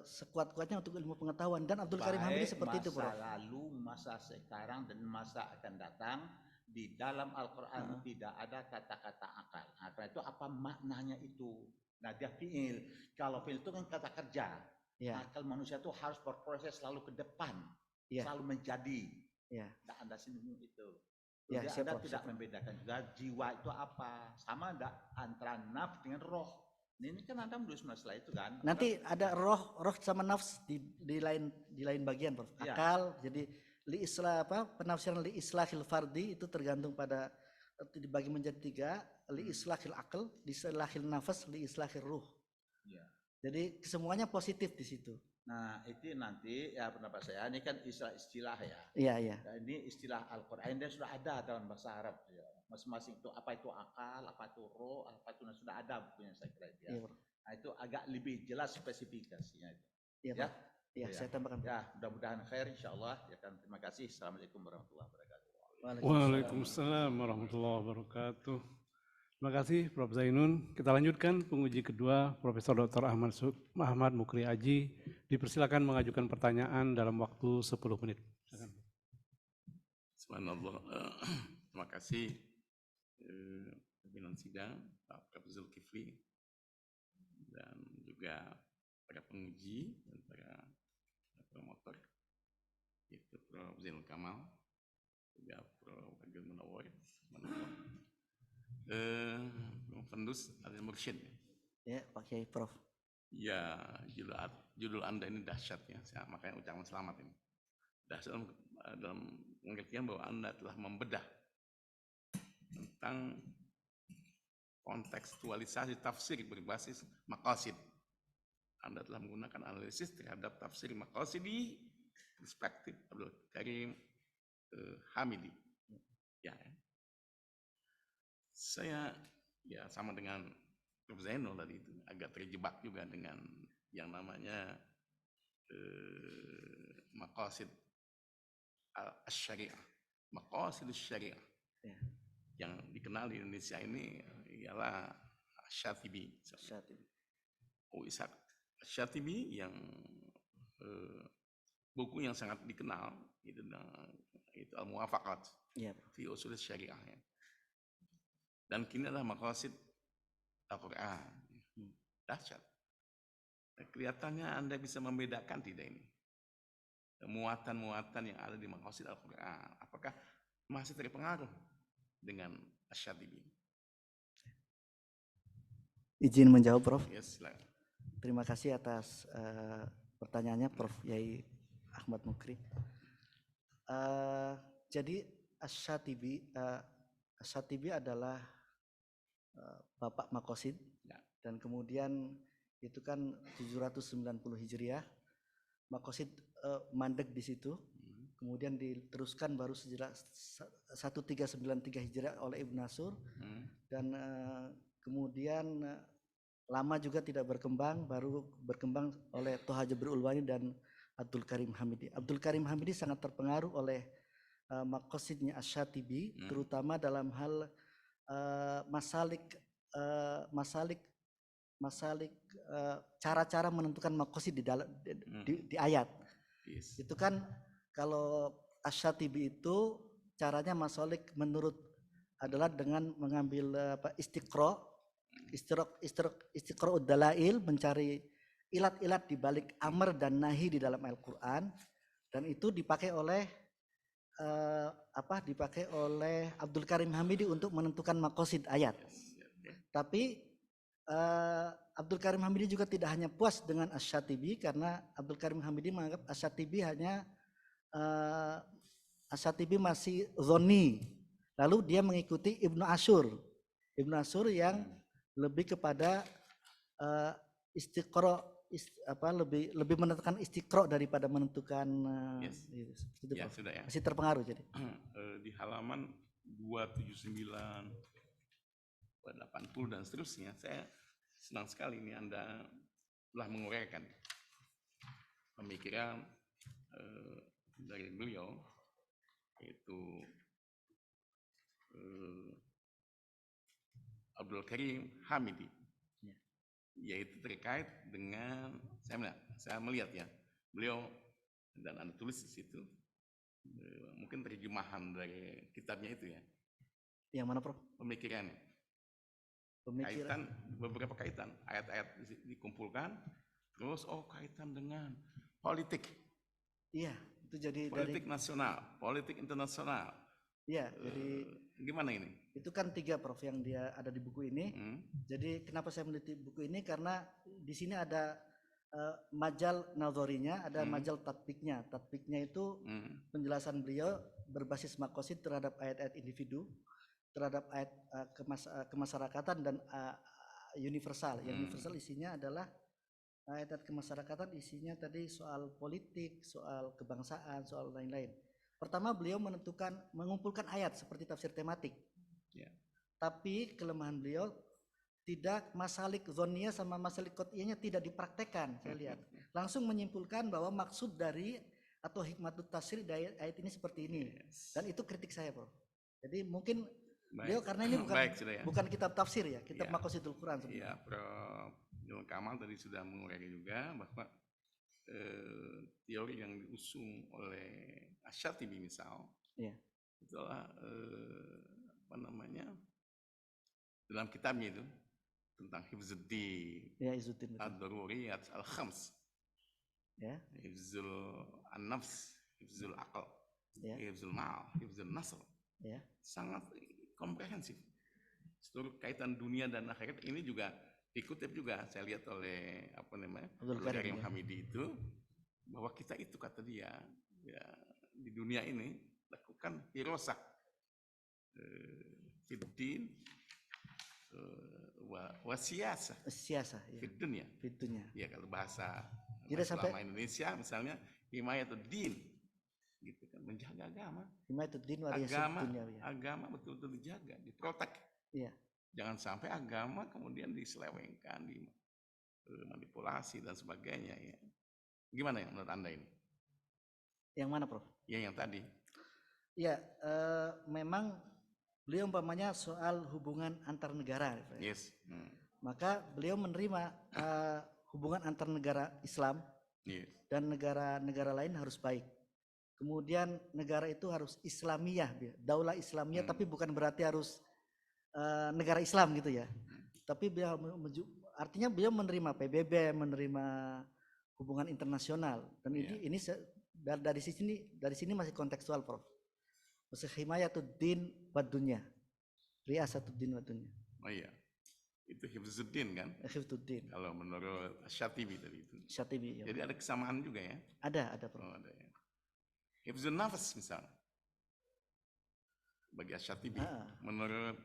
Speaker 3: sekuat-kuatnya untuk ilmu pengetahuan, dan Abdul Karim Hamidi
Speaker 4: Baik
Speaker 3: seperti itu,
Speaker 4: masa
Speaker 3: Prof.
Speaker 4: lalu, masa sekarang, dan masa akan datang, di dalam Al-Quran tidak ada kata-kata akal. Akal itu apa maknanya itu? Nah dia fiil. Kalau fiil itu kan kata kerja.
Speaker 3: Ya,
Speaker 4: Akal manusia itu harus berproses selalu ke depan,
Speaker 3: ya,
Speaker 4: selalu menjadi.
Speaker 3: ya.
Speaker 4: Tidak ada singgung itu.
Speaker 3: Ya,
Speaker 4: Kemudian
Speaker 3: siap,
Speaker 4: Anda
Speaker 3: Prof,
Speaker 4: tidak
Speaker 3: siap.
Speaker 4: membedakan juga jiwa itu apa. Sama enggak antara nafs dengan roh. Ini kan Anda menulis masalah itu kan.
Speaker 3: Nanti ada roh sama nafs di lain bagian, Prof.
Speaker 4: Iya.
Speaker 3: Akal, jadi li islah apa penafsiran li islahil fardi itu tergantung pada dibagi menjadi 3, li islahil akal, li islahil nafas, li islahil ruh.
Speaker 4: Iya.
Speaker 3: Jadi semuanya positif di situ.
Speaker 4: Nah itu nanti ya pendapat saya, ini kan istilah-istilah ya.
Speaker 3: Iya, iya.
Speaker 4: Nah, ini istilah Al-Quran dan sudah ada dalam bahasa Arab. Ya. Masing-masing itu apa itu akal, apa itu roh, apa itu sudah ada bukunya saya kira itu ya.
Speaker 3: Iya, Prof.
Speaker 4: Nah itu agak lebih jelas spesifikasinya itu.
Speaker 3: Iya,
Speaker 4: Ya.
Speaker 3: Pak. Iya,
Speaker 4: Ya.
Speaker 3: saya tambahkan.
Speaker 4: Ya, mudah-mudahan khair insyaallah. Ya kan, terima kasih. Assalamualaikum warahmatullahi wabarakatuh.
Speaker 2: Waalaikumsalam warahmatullahi wabarakatuh. Terima kasih Prof. Zainun. Kita lanjutkan penguji kedua, Profesor Dr. Ahmad Mukri Aji. Dipersilakan mengajukan pertanyaan dalam waktu 10 menit.
Speaker 5: Subhanallah. Terima kasih pimpinan sidang Pak Prof. Zulkifli dan juga para penguji dan para promotor, yaitu Prof. Zainul Kamal, juga Prof. Agil Munawar, Prof. Fendus Adil Mursyid.
Speaker 3: Ya, Pak Kiai, Prof.
Speaker 5: Ya, judul Anda ini dahsyat ya, saya makanya ucapan selamat ini. Dahsyat dalam pengertian bahwa Anda telah membedah tentang kontekstualisasi tafsir berbasis maqasid. Anda telah menggunakan analisis terhadap tafsir maqasid di perspektif Abdul Karim Hamidi. Ya. Saya ya sama dengan Prof. Zainul tadi itu agak terjebak juga dengan yang namanya maqasid syariah, maqasid syariah.
Speaker 3: Ya.
Speaker 5: Yang dikenal di Indonesia ini ialah Syatibi. Ishaq Syatibi yang buku yang sangat dikenal itu Al-Muwafaqat fi Usul Syariah ya. Dan kini adalah maqasid Al-Quran. Dahsyat. Kelihatannya Anda bisa membedakan tidak ini? Muatan-muatan yang ada di maqasid Al-Quran. Apakah masih terpengaruh dengan Asy-Syatibi?
Speaker 3: Izin menjawab, Prof.
Speaker 5: Yes, silakan.
Speaker 3: Terima kasih atas pertanyaannya, Prof. Yai Ahmad Mukri. Jadi Asy-Syatibi adalah Bapak Maqasid
Speaker 5: Ya.
Speaker 3: dan kemudian itu kan 790 Hijriah. Maqasid mandek di situ. Kemudian diteruskan baru 1393 Hijriah oleh Ibn Nasur. Dan kemudian lama juga tidak berkembang, baru berkembang oleh Toha Jabir Ulwani dan Abdul Karim Hamidi. Abdul Karim Hamidi sangat terpengaruh oleh maqasidnya Asy-Syatibi, terutama dalam hal masalik cara-cara menentukan maqasid di ayat.
Speaker 5: Yes.
Speaker 3: Itu kan kalau Asy-Syatibi itu caranya masalik menurut adalah dengan mengambil istiqra dalail, mencari ilat-ilat di balik amr dan nahi di dalam Al-Qur'an, dan itu dipakai oleh Abdul Karim Hamidi untuk menentukan maqasid ayat. Tapi Abdul Karim Hamidi juga tidak hanya puas dengan Asy-Syatibi, karena Abdul Karim Hamidi menganggap Asy-Syatibi masih zonni. Lalu dia mengikuti Ibnu Asyur yang lebih kepada lebih menentukan istiqra daripada menentukan itu,
Speaker 5: Ya, sudah ya.
Speaker 3: masih terpengaruh jadi.
Speaker 5: Di halaman 279, 280 dan seterusnya, saya senang sekali ini Anda telah menguraikan pemikiran dari beliau, yaitu Abdul Karim Hamidi,
Speaker 3: Ya.
Speaker 5: yaitu terkait dengan saya melihat ya, beliau dan ada tulis di situ, mungkin terjemahan dari kitabnya itu ya,
Speaker 3: Yang mana, Prof?
Speaker 5: pemikirannya,
Speaker 3: Pemikiran.
Speaker 5: beberapa kaitan, ayat-ayat dikumpulkan, terus kaitan dengan politik,
Speaker 3: Iya, itu jadi
Speaker 5: politik nasional, politik internasional.
Speaker 3: Iya, jadi
Speaker 5: Gimana ini?
Speaker 3: itu kan 3, Prof, yang dia ada di buku ini. Jadi kenapa saya meneliti buku ini, karena di sini ada majal nadhorinya, ada majal tatbiknya. Tatbiknya itu penjelasan beliau berbasis maqasid terhadap ayat-ayat individu, terhadap ayat kemasyarakatan dan universal. Yang universal isinya adalah ayat-ayat kemasyarakatan, isinya tadi soal politik, soal kebangsaan, soal lain-lain. Pertama, beliau mengumpulkan ayat seperti tafsir tematik.
Speaker 5: Ya.
Speaker 3: Tapi kelemahan beliau tidak masalik dzonniyah sama masalik qat'iyahnya tidak dipraktekkan, saya lihat. Langsung menyimpulkan bahwa maksud dari atau hikmatut tafsir dari ayat ini seperti ini. Dan itu kritik saya, Bro. Jadi mungkin beliau karena ini bukan kitab tafsir ya, kitab maqasidul Quran sebenarnya.
Speaker 5: Iya, Prof. Yunus Kamal tadi sudah menguraikan juga bahwa teori yang diusung oleh Asy-Syatibi misal, itulah dalam kitabnya itu tentang hifzuddin, ad-daruriyat al-khams, hifzul an-nafs, hifzul aql, hifzul mal, hifzul nasr, sangat komprehensif. Seluruh kaitan dunia dan akhirat ini juga dikutip juga, saya lihat oleh Abdul Karim Hamidi itu, bahwa kita itu kata dia ya, di dunia ini lakukan hirosah fiddin wasiasa fid dunya. Ya, kalau bahasa selama Indonesia misalnya himayatuddin, gitu kan, menjaga agama. Agama betul-betul dijaga, diprotek. Iya. Jangan sampai agama kemudian diselewengkan, dimanipulasi dan sebagainya ya. Gimana ya menurut Anda ini?
Speaker 3: Yang mana, Prof?
Speaker 5: Ya, yang tadi.
Speaker 3: Ya, memang beliau umpamanya soal hubungan antar negara.
Speaker 5: Yes.
Speaker 3: Maka beliau menerima hubungan antar negara Islam dan negara-negara lain harus baik. Kemudian negara itu harus Islamiyah, daulah Islamiyah, tapi bukan berarti harus negara Islam gitu ya. Tapi beliau artinya beliau menerima PBB, menerima hubungan internasional, dan ini dari sini masih kontekstual, Prof. Himayatuddin wad dunya, riyasatuddin wad dunya.
Speaker 5: Oh iya, itu hifzuddin kan?
Speaker 3: Hifzuddin.
Speaker 5: Kalau menurut Asy-Syatibi tadi itu.
Speaker 3: Syatibi.
Speaker 5: Jadi ada kesamaan juga ya?
Speaker 3: Ada, Prof.
Speaker 5: Oh, ada ya. Hifzun nafs misalnya, bagi Asy-Syatibi, menurut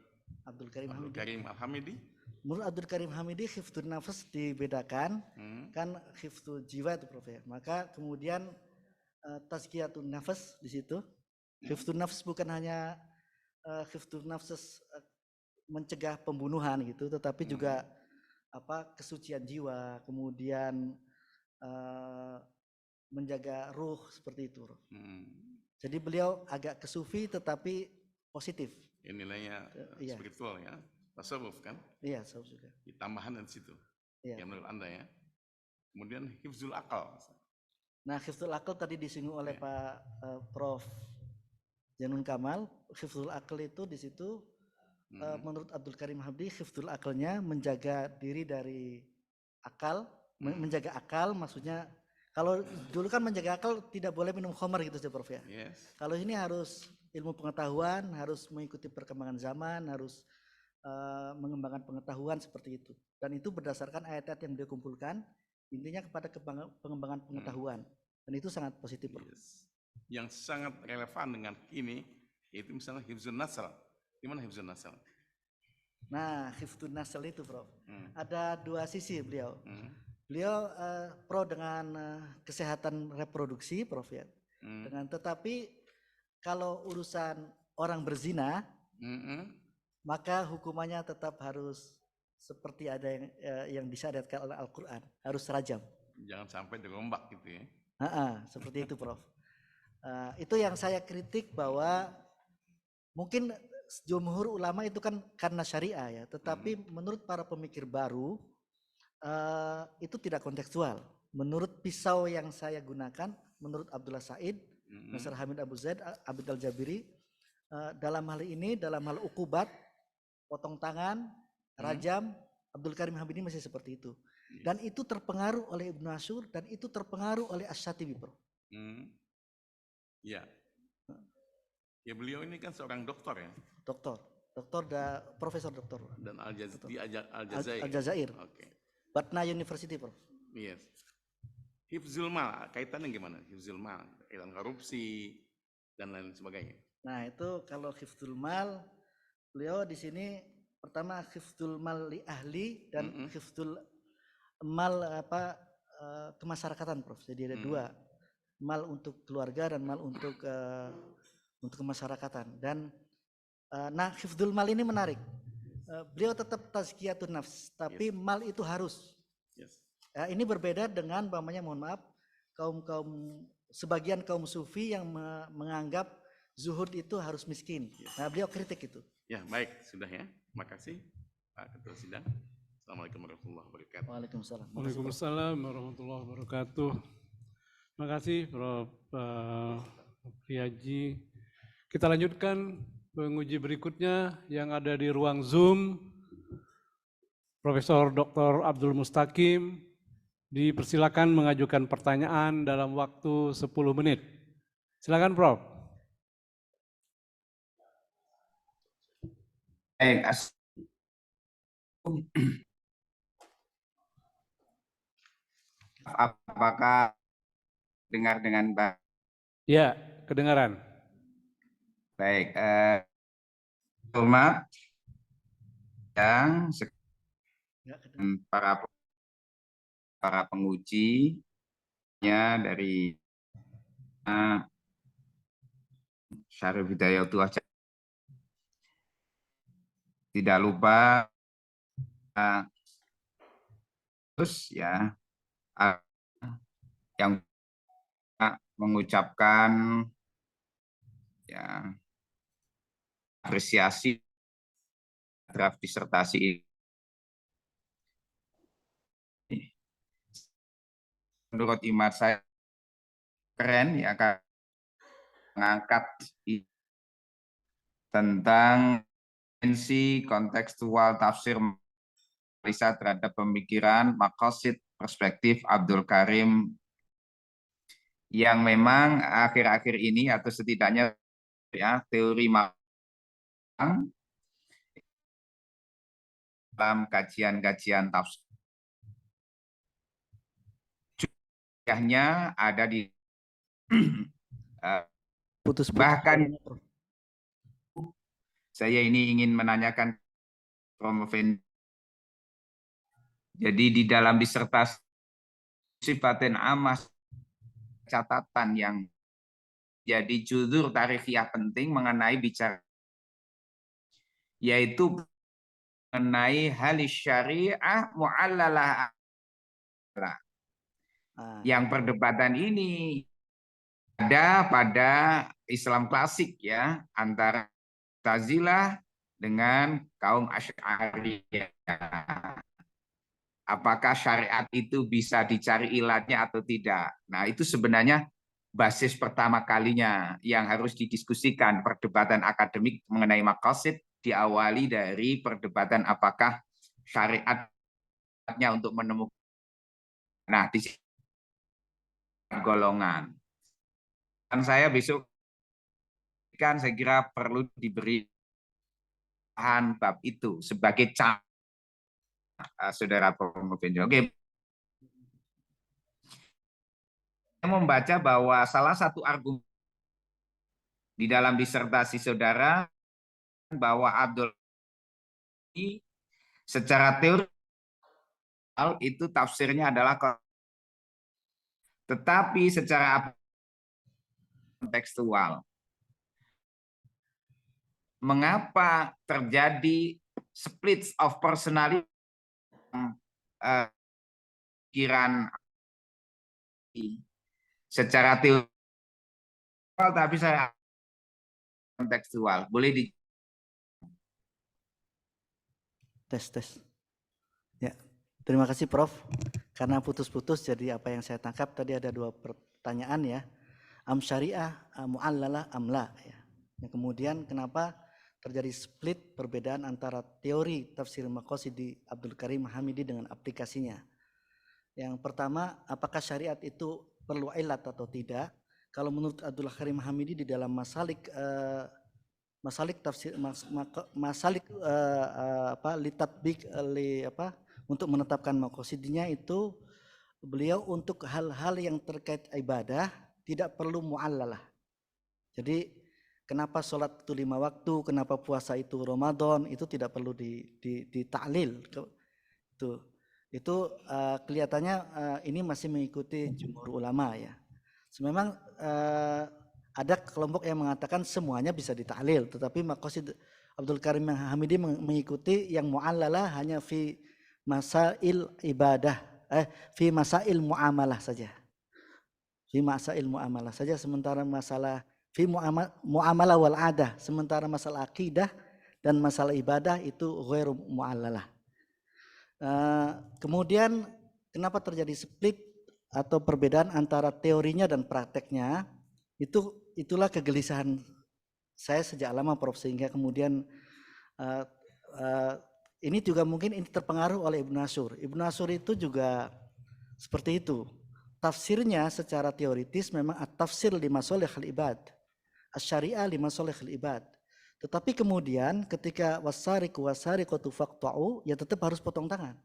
Speaker 5: Abdul Karim Al-Hamidi.
Speaker 3: Menurut Abdul Karim Hamidi, hifdzun nafs dibedakan, kan hifdzul jiwa itu, Prof, ya. Maka kemudian tazkiyatun nafs di situ. Hifdzun nafs bukan hanya hifdzun nafs mencegah pembunuhan gitu, tetapi juga kesucian jiwa, kemudian menjaga ruh, seperti itu, Prof. Jadi beliau agak ke sufi tetapi positif.
Speaker 5: Nilainya spiritual ya. Tasawuf kan?
Speaker 3: Iya, tasawuf juga.
Speaker 5: Tambahan di situ. Ya menurut Anda ya. Kemudian hifzul akal.
Speaker 3: Nah, hifzul akal tadi disinggung oleh Pak Prof Janun Kamal. Hifzul akal itu di situ menurut Abdul Karim Hamidi, hifzul akalnya menjaga diri dari akal, menjaga akal maksudnya. Kalau dulu kan menjaga akal tidak boleh minum khamar gitu sih, Prof ya.
Speaker 5: Yes.
Speaker 3: Kalau ini harus ilmu pengetahuan, harus mengikuti perkembangan zaman, harus mengembangkan pengetahuan seperti itu. Dan itu berdasarkan ayat-ayat yang dia kumpulkan, intinya kepada pengembangan pengetahuan. Dan itu sangat positif.
Speaker 5: Yes. Yang sangat relevan dengan ini, yaitu misalnya hifzun nasl. Gimana hifzun nasl?
Speaker 3: Nah, hifzun nasl itu, Prof. Ada dua sisi beliau. Beliau pro dengan kesehatan reproduksi, Prof ya. Tetapi kalau urusan orang berzina, maka hukumannya tetap harus seperti ada yang disyariatkan oleh Al-Quran, harus rajam.
Speaker 5: Jangan sampai dirombak gitu ya.
Speaker 3: Seperti itu, Prof. Itu yang saya kritik, bahwa mungkin jumhur ulama itu kan karena syariah ya, tetapi menurut para pemikir baru itu tidak kontekstual. Menurut pisau yang saya gunakan, menurut Abdullah Said, Nasr Hamid Abu Zaid, Abid Al-Jabiri, dalam hal ini, dalam hal ukubat, potong tangan, rajam, Abdul Karim Hamidi masih seperti itu. Dan itu terpengaruh oleh Ibnu Ashur dan itu terpengaruh oleh Asy-Syatibi, Prof.
Speaker 5: Ya. Ya beliau ini kan seorang dokter ya.
Speaker 3: Profesor doktor.
Speaker 5: Dan di Al-Jazair.
Speaker 3: Al-Jazair.
Speaker 5: Oke.
Speaker 3: Batna University, Prof.
Speaker 5: Yes. Hifzul mal, kaitannya gimana? Hifzul mal, kaitan korupsi dan lain sebagainya.
Speaker 3: Nah, itu kalau hifzul mal, beliau di sini pertama hifzul mal li ahli dan hifzul mal kemasyarakatan, Prof. Jadi ada dua, mal untuk keluarga dan mal untuk kemasyarakatan. Dan nah, hifzul mal ini menarik. Beliau tetap tazkiyatun nafs, tapi mal itu harus.
Speaker 5: Yes.
Speaker 3: Ini berbeda dengan mohon maaf, sebagian kaum sufi yang menganggap zuhud itu harus miskin. Nah, beliau kritik itu.
Speaker 5: Ya, baik, sudah ya. Terima kasih Pak Ketua Sidang. Assalamualaikum warahmatullahi wabarakatuh.
Speaker 3: Waalaikumsalam.
Speaker 2: Waalaikumsalam warahmatullahi wabarakatuh. Terima kasih Prof. Priaji. Kita lanjutkan penguji berikutnya yang ada di ruang Zoom. Profesor Dr. Abdul Mustaqim dipersilakan mengajukan pertanyaan dalam waktu 10 menit. Silakan Prof.
Speaker 6: Apakah dengar dengan baik?
Speaker 2: Ya, kedengaran.
Speaker 6: Baik, hormat yang para pengujinya dari Syarif Hidayatul Wajah. Tidak lupa terus ya yang mengucapkan ya apresiasi draft disertasi ini. Menurut imat saya keren ya, akan mengangkat tentang kontekstual tafsir analisa terhadap pemikiran maqasid perspektif Abdul Karim yang memang akhir-akhir ini atau setidaknya ya teori dalam kajian-kajian tafsir ada di bahkan saya ini ingin menanyakan promoven. Jadi di dalam disertasi sifatin amas catatan yang jadi judul tarikhiyah penting mengenai bicara yaitu mengenai halis syariah mu'allalah. Yang perdebatan ini ada pada Islam klasik ya, antara Mu'tazilah dengan kaum Asy'ariyah. Apakah syariat itu bisa dicari ilatnya atau tidak? Nah, itu sebenarnya basis pertama kalinya yang harus didiskusikan. Perdebatan akademik mengenai maqasid diawali dari perdebatan apakah syariatnya untuk menemukan. Nah, di sini golongan. Dan saya besok kan saya kira perlu diberi bahan bab itu sebagai contoh, saudara Promoven. Oke. Saya membaca bahwa salah satu argumen di dalam disertasi saudara bahwa Abdul secara teori itu tafsirnya adalah, tetapi secara kontekstual. Mengapa terjadi split of personality pikiran secara teori, tapi saya kontekstual. Boleh
Speaker 3: Tes. Ya, terima kasih Prof. Karena putus-putus, jadi apa yang saya tangkap tadi ada 2 pertanyaan ya. Am syariah, mu'allalah, amla. Ya. Yang kemudian kenapa terjadi split perbedaan antara teori tafsir maqasid di Abdul Karim Hamidi dengan aplikasinya. Yang pertama, apakah syariat itu perlu ilat atau tidak? Kalau menurut Abdul Karim Hamidi di dalam masalik tafsir litatbik untuk menetapkan maqasidnya itu beliau untuk hal-hal yang terkait ibadah tidak perlu mu'allalah. Jadi kenapa sholat itu 5 waktu, kenapa puasa itu Ramadan, itu tidak perlu ditaklil. Itu kelihatannya ini masih mengikuti jumhur ulama ya. Memang ada kelompok yang mengatakan semuanya bisa ditaklil, tetapi maqasid Abdul Karim Hamidi mengikuti yang mu'allalah hanya fi masail ibadah, fi masail muamalah saja. Fi masail muamalah saja, sementara masalah fi muamalah wal adah, sementara masalah akidah dan masalah ibadah itu ghairu mu'allalah. Kemudian kenapa terjadi split atau perbedaan antara teorinya dan prakteknya? Itulah kegelisahan saya sejak lama Prof, sehingga kemudian ini juga mungkin ini terpengaruh oleh Ibnu Ashur. Ibnu Ashur itu juga seperti itu. Tafsirnya secara teoritis memang at-tafsir lima solehil ibad, asy-syariah lima solehil ibad. Tetapi kemudian ketika wasariqu wasariqatu faqta'u, ya tetap harus potong tangan.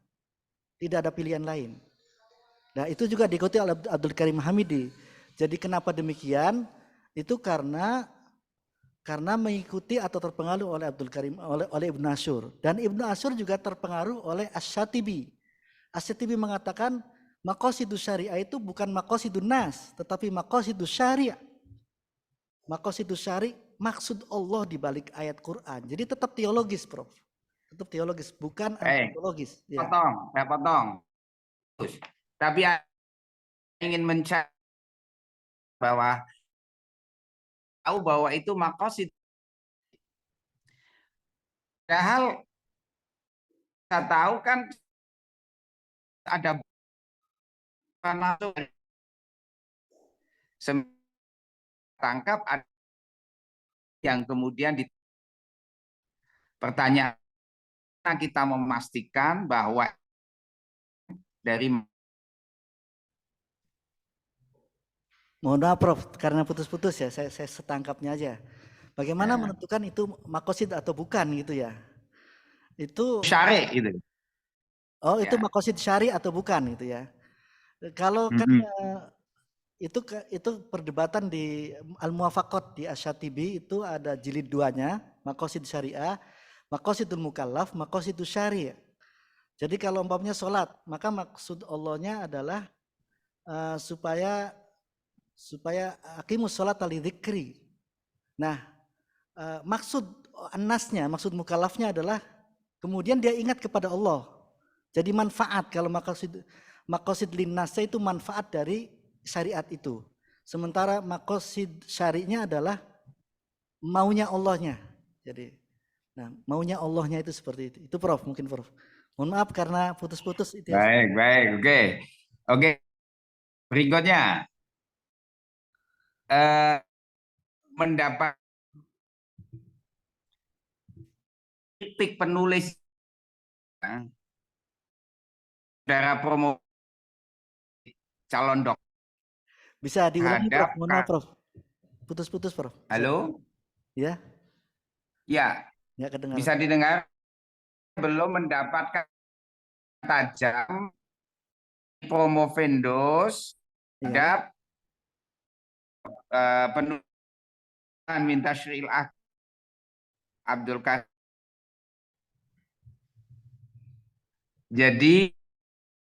Speaker 3: Tidak ada pilihan lain. Nah, itu juga diikuti oleh Abdul Karim Hamidi. Jadi kenapa demikian? Itu karena mengikuti atau terpengaruh oleh Abdul Karim oleh Ibnu Ashur, dan Ibnu Ashur juga terpengaruh oleh Asy-Syatibi. Asy-Syatibi mengatakan maqasidus syariah itu bukan maqasidun nas, tetapi maqasidus syariah. Maqasidus syari' maksud Allah di balik ayat Quran. Jadi tetap teologis, Prof. Tetap teologis, bukan antropologis. Ya.
Speaker 6: Saya potong. Tapi ingin mencari bahwa tahu bahwa itu maqasid. Padahal kita tahu kan ada masuk tangkap ada yang kemudian pertanyaan kita memastikan bahwa dari
Speaker 3: Mohon maaf Prof, karena putus-putus ya, saya setangkapnya aja. Bagaimana menentukan itu maqasid atau bukan gitu ya? Itu
Speaker 6: syari gitu.
Speaker 3: Oh, itu maqasid syari atau bukan gitu ya. Kalau kan itu perdebatan di Al-Muwafaqat di Asy-Syatibi, itu ada jilid 2-nya, maqasid syariah, maqasidul mukallaf, maqasidus syari'. Jadi kalau umpamanya sholat, maka maksud Allahnya adalah supaya aqimus sholata li dzikri. Nah, maksud annasnya, maksud mukallafnya adalah kemudian dia ingat kepada Allah. Jadi manfaat, kalau maqasid linnasnya itu manfaat dari syariat itu. Sementara maqasid syari'nya adalah maunya Allahnya. Jadi, nah maunya Allahnya itu seperti itu. Itu Prof, mungkin Prof. Mohon maaf karena putus-putus itu.
Speaker 6: Baik, oke. Berikutnya, mendapat kritik penulis saudara promo calon dokter.
Speaker 3: Bisa diulangi Prof, mohon maaf Prof. Putus-putus Prof.
Speaker 6: Halo?
Speaker 3: Ya?
Speaker 6: Ya.
Speaker 3: Nggak kedengar.
Speaker 6: Bisa didengar? Belum mendapatkan tajam promovendos terhadap penulisan minta syri'il Abdul Karim. Jadi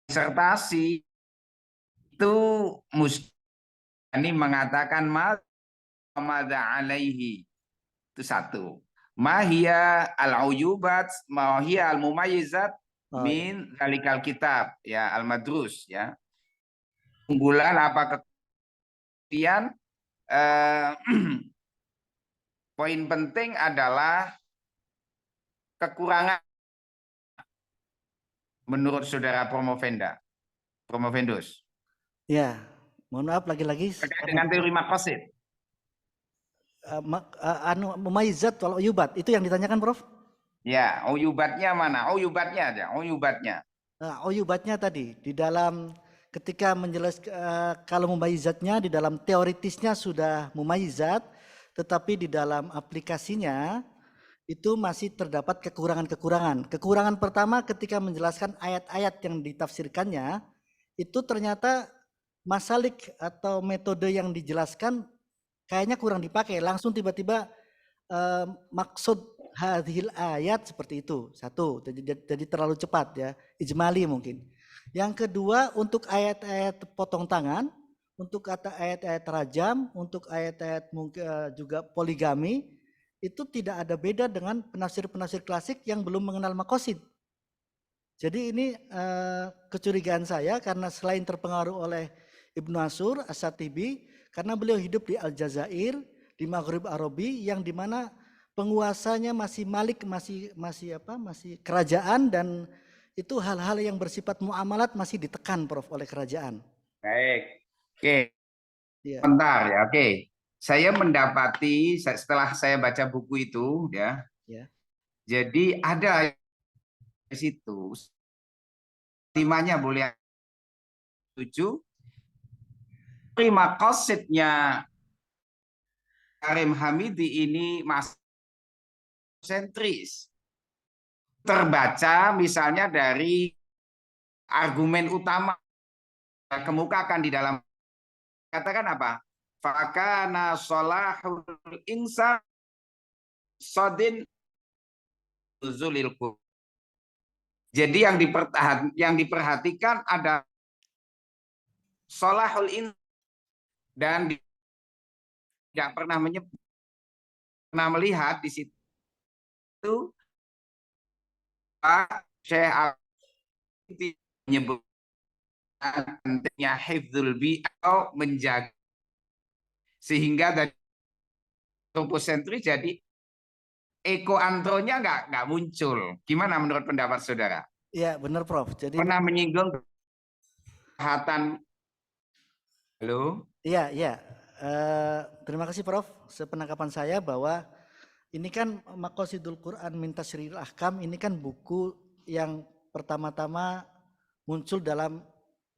Speaker 6: disertasi itu ini mengatakan madza alaihi, itu satu. Mahia al-uyubat, mahia al-mumayyizat min zalikal kitab, ya al-madrus, ya. Unggulan apa kemudian poin penting adalah kekurangan menurut saudara Promovendus?
Speaker 3: Ya, mohon maaf lagi-lagi
Speaker 6: Terkait dengan teori makosid.
Speaker 3: mumayyizat wal uyubat itu yang ditanyakan Prof?
Speaker 6: Ya, uyubatnya mana? Uyubatnya aja, uyubatnya.
Speaker 3: Nah, uyubatnya tadi di dalam ketika menjelaskan kalau mumayyizatnya di dalam teoritisnya sudah mumayyizat, tetapi di dalam aplikasinya itu masih terdapat kekurangan-kekurangan. Kekurangan pertama ketika menjelaskan ayat-ayat yang ditafsirkannya, itu ternyata masalik atau metode yang dijelaskan kayaknya kurang dipakai. Langsung tiba-tiba maksud hadhil ayat seperti itu. Satu, jadi terlalu cepat ya, ijmali mungkin. Yang kedua, untuk ayat-ayat potong tangan, untuk kata ayat-ayat rajam, untuk ayat-ayat juga poligami, itu tidak ada beda dengan penafsir-penafsir klasik yang belum mengenal makosid. Jadi ini kecurigaan saya karena selain terpengaruh oleh Ibnu Ashur As-Satibi, karena beliau hidup di Aljazair, di Maghrib Arabi, yang dimana penguasanya masih Malik, masih kerajaan, dan itu hal-hal yang bersifat muamalat masih ditekan Prof oleh kerajaan.
Speaker 6: Baik, oke.
Speaker 3: Ya.
Speaker 6: Bentar ya, oke. Saya mendapati setelah saya baca buku itu ya. Jadi ada di situ timanya boleh 7. Makosidnya Karim Hamidi ini masih sentris. Terbaca misalnya dari argumen utama yang kemukakan di dalam katakan apa? Fakana sholahul insan sodin nuzulil Qur'an. Jadi yang diperhatikan ada sholahul insan dan tidak pernah melihat di situ Pak Syekh Al-Albani menyebut pentingnya hifdzul bi atau menjaga sehingga dari antroposentris jadi ekoantronya nggak muncul. Gimana menurut pendapat saudara?
Speaker 3: Iya benar Prof. Jadi
Speaker 6: pernah menyinggung kesehatan. Halo?
Speaker 3: Iya. Terima kasih Prof. Sepenangkapan saya bahwa ini kan Maqasidul Quran min Tasyrihil Ahkam, ini kan buku yang pertama-tama muncul dalam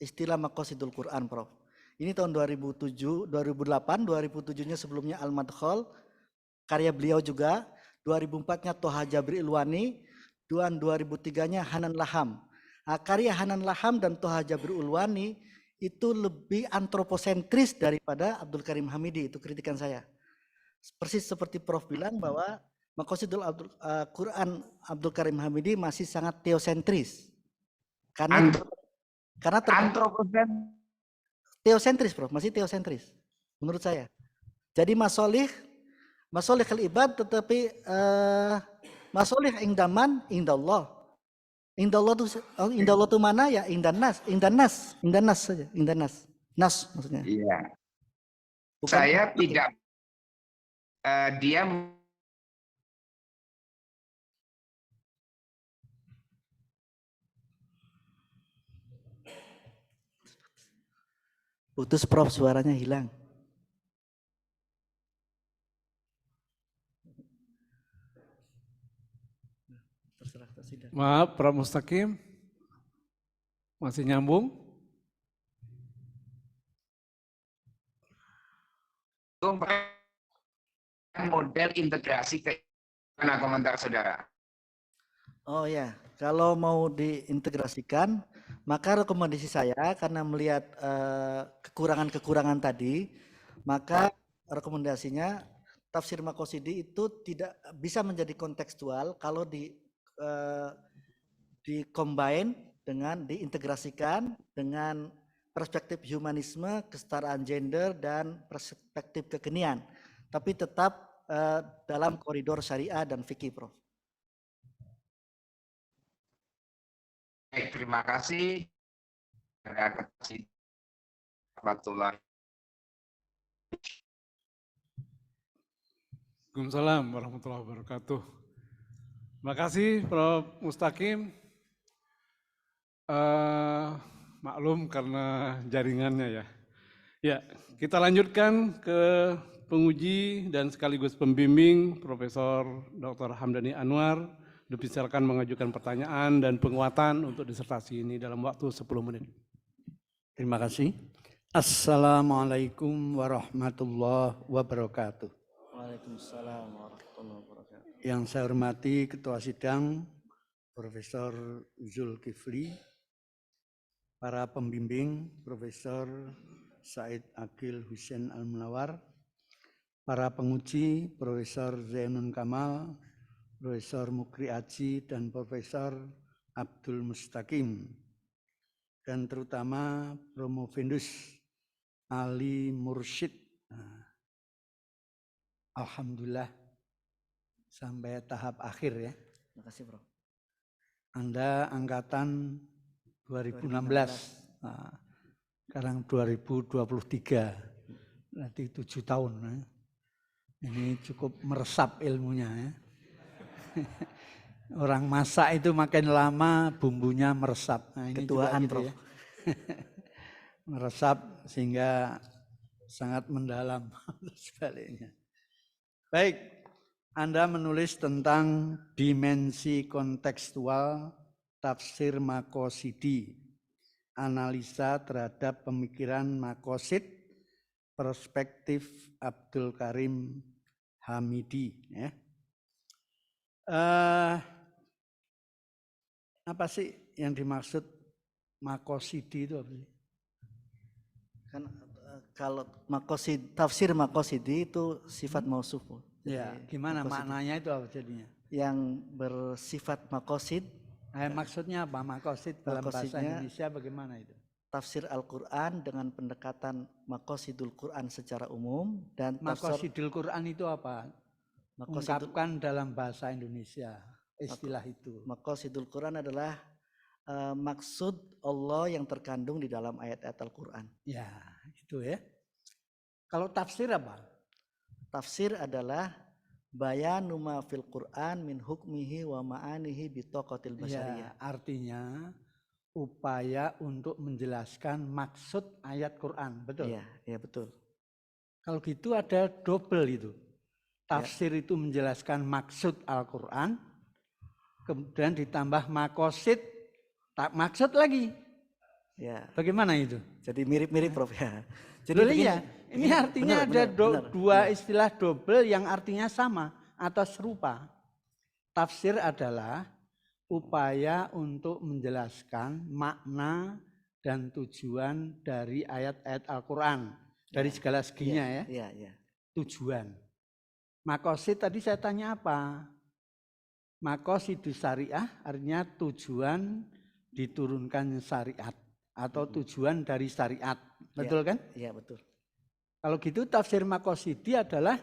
Speaker 3: istilah Maqasidul Quran Prof. Ini tahun 2007, 2008, 2007-nya sebelumnya Al-Madkhal, karya beliau juga, 2004-nya Toha Jabri Ulwani, dan 2003-nya Hanan Laham. Nah, karya Hanan Laham dan Toha Jabri Ulwani itu lebih antroposentris daripada Abdul Karim Hamidi, itu kritikan saya. Persis seperti Prof bilang bahwa Maqasidul Quran Abdul Karim Hamidi masih sangat teosentris. Karena teosentris Prof, masih teosentris menurut saya. Jadi masolih al-ibad, tetapi masolih ingdaman indallah. Indallah itu mana ya? Indanas saja, indanas. Nas maksudnya.
Speaker 6: Iya.
Speaker 3: Bukan
Speaker 6: saya tidak dia
Speaker 3: putus Prof, suaranya hilang.
Speaker 2: Maaf, Prof Mustaqim. Masih nyambung?
Speaker 6: Model integrasi ke mana komentar saudara?
Speaker 3: Oh ya, kalau mau diintegrasikan, maka rekomendasi saya karena melihat kekurangan-kekurangan tadi, maka rekomendasinya tafsir Maqasidi itu tidak bisa menjadi kontekstual kalau di-combine dengan diintegrasikan dengan perspektif humanisme, kesetaraan gender, dan perspektif kekinian. Tapi tetap dalam koridor syariah dan fikih, Prof.
Speaker 6: Baik, terima kasih.
Speaker 2: Waalaikumsalam warahmatullahi wabarakatuh. Terima kasih Prof Mustaqim. Maklum karena jaringannya ya. Ya, kita lanjutkan ke penguji dan sekaligus pembimbing Profesor Dr. Hamdani Anwar. Dipersilakan mengajukan pertanyaan dan penguatan untuk disertasi ini dalam waktu 10 menit.
Speaker 7: Terima kasih. Assalamualaikum warahmatullahi wabarakatuh.
Speaker 3: Waalaikumsalam warahmatullahi wabarakatuh.
Speaker 7: Yang saya hormati Ketua Sidang Profesor Zulkifli, para pembimbing Profesor Said Agil Hussein Al-Munawar, para penguji Profesor Zainun Kamal, Profesor Mukri Aji, dan Profesor Abdul Mustaqim, dan terutama Promovendus Ali Mursyid. Alhamdulillah sampai tahap akhir ya.
Speaker 3: Terima kasih, Prof.
Speaker 7: Anda angkatan 2016. Nah, sekarang 2023. Nanti 7 tahun. Ya. Ini cukup meresap ilmunya ya. Orang masak itu makin lama bumbunya meresap. Nah, ini
Speaker 3: Ketuaan,
Speaker 7: juga gitu ya. Meresap sehingga sangat mendalam sebaliknya. Baik, Anda menulis tentang dimensi kontekstual tafsir Maqasidi, analisa terhadap pemikiran Maqasid, perspektif Abdul Karim Hamidi. Ya. Apa sih yang dimaksud Maqasidi itu apa sih?
Speaker 3: Kan kalau tafsir Maqasidi itu sifat mausuf.
Speaker 7: Ya, gimana Maqasidi. Maknanya itu apa jadinya?
Speaker 3: Yang bersifat maqasid.
Speaker 7: Maksudnya apa Maqasid dalam bahasa Indonesia bagaimana itu?
Speaker 3: Tafsir Al-Quran dengan pendekatan Maqasidul Quran secara umum dan
Speaker 7: Maqasidul Quran itu apa? Ungkapkan dalam bahasa Indonesia istilah itu.
Speaker 3: Maqasidul Quran adalah maksud Allah yang terkandung di dalam ayat-ayat Al-Quran.
Speaker 7: Ya, itu ya. Kalau tafsir apa?
Speaker 3: Tafsir adalah bayanu ma fil Quran min hukmihi wa ma'anihi bitaqatil basyariyah.
Speaker 7: Ya, artinya upaya untuk menjelaskan maksud ayat Quran, betul?
Speaker 3: Iya, ya betul.
Speaker 7: Kalau gitu ada double itu. Tafsir ya. Itu menjelaskan maksud Al-Quran, kemudian ditambah maqasid, maksud lagi.
Speaker 3: Ya.
Speaker 7: Bagaimana itu?
Speaker 3: Jadi mirip-mirip Prof ya.
Speaker 7: Jadi iya, ini artinya ada dua istilah double yang artinya sama atau serupa. Tafsir adalah upaya untuk menjelaskan makna dan tujuan dari ayat-ayat Al-Quran. Dari segala seginya ya. Tujuan. Maqasid tadi saya tanya apa? Maqasidus syariah artinya tujuan diturunkan syariat atau tujuan dari syariat. Betul kan?
Speaker 3: Iya, betul.
Speaker 7: Kalau gitu tafsir Maqasidi adalah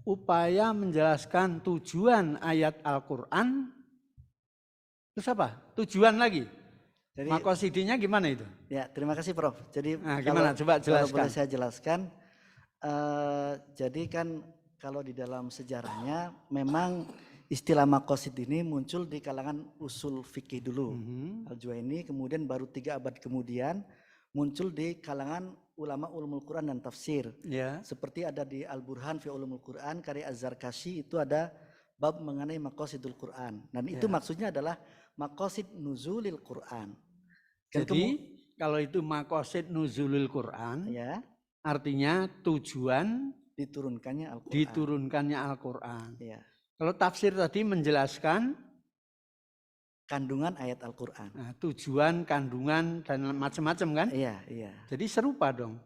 Speaker 7: upaya menjelaskan tujuan ayat Al-Quran. Terus apa? Tujuan lagi. Jadi Maqasidinya gimana itu?
Speaker 3: Ya, terima kasih Prof. Jadi
Speaker 7: gimana? Coba jelaskan.
Speaker 3: Kalau boleh saya jelaskan. Jadi kan kalau di dalam sejarahnya memang istilah maqasid ini muncul di kalangan usul fikih dulu. Al-Juwaini, kemudian baru 3 abad kemudian muncul di kalangan ulama ulumul Quran dan tafsir. Seperti ada di Al-Burhan fi ulumul Quran karya Az-Zarkashi, itu ada bab mengenai maqasidul Quran. Dan itu maksudnya adalah maqasid nuzulil Quran.
Speaker 7: Jadi kalau itu maqasid nuzulil Quran, artinya tujuan diturunkannya Al-Quran. Kalau tafsir tadi menjelaskan
Speaker 3: kandungan ayat Al-Quran.
Speaker 7: Nah, tujuan, kandungan, dan macam-macam kan?
Speaker 3: Iya.
Speaker 7: Jadi serupa dong.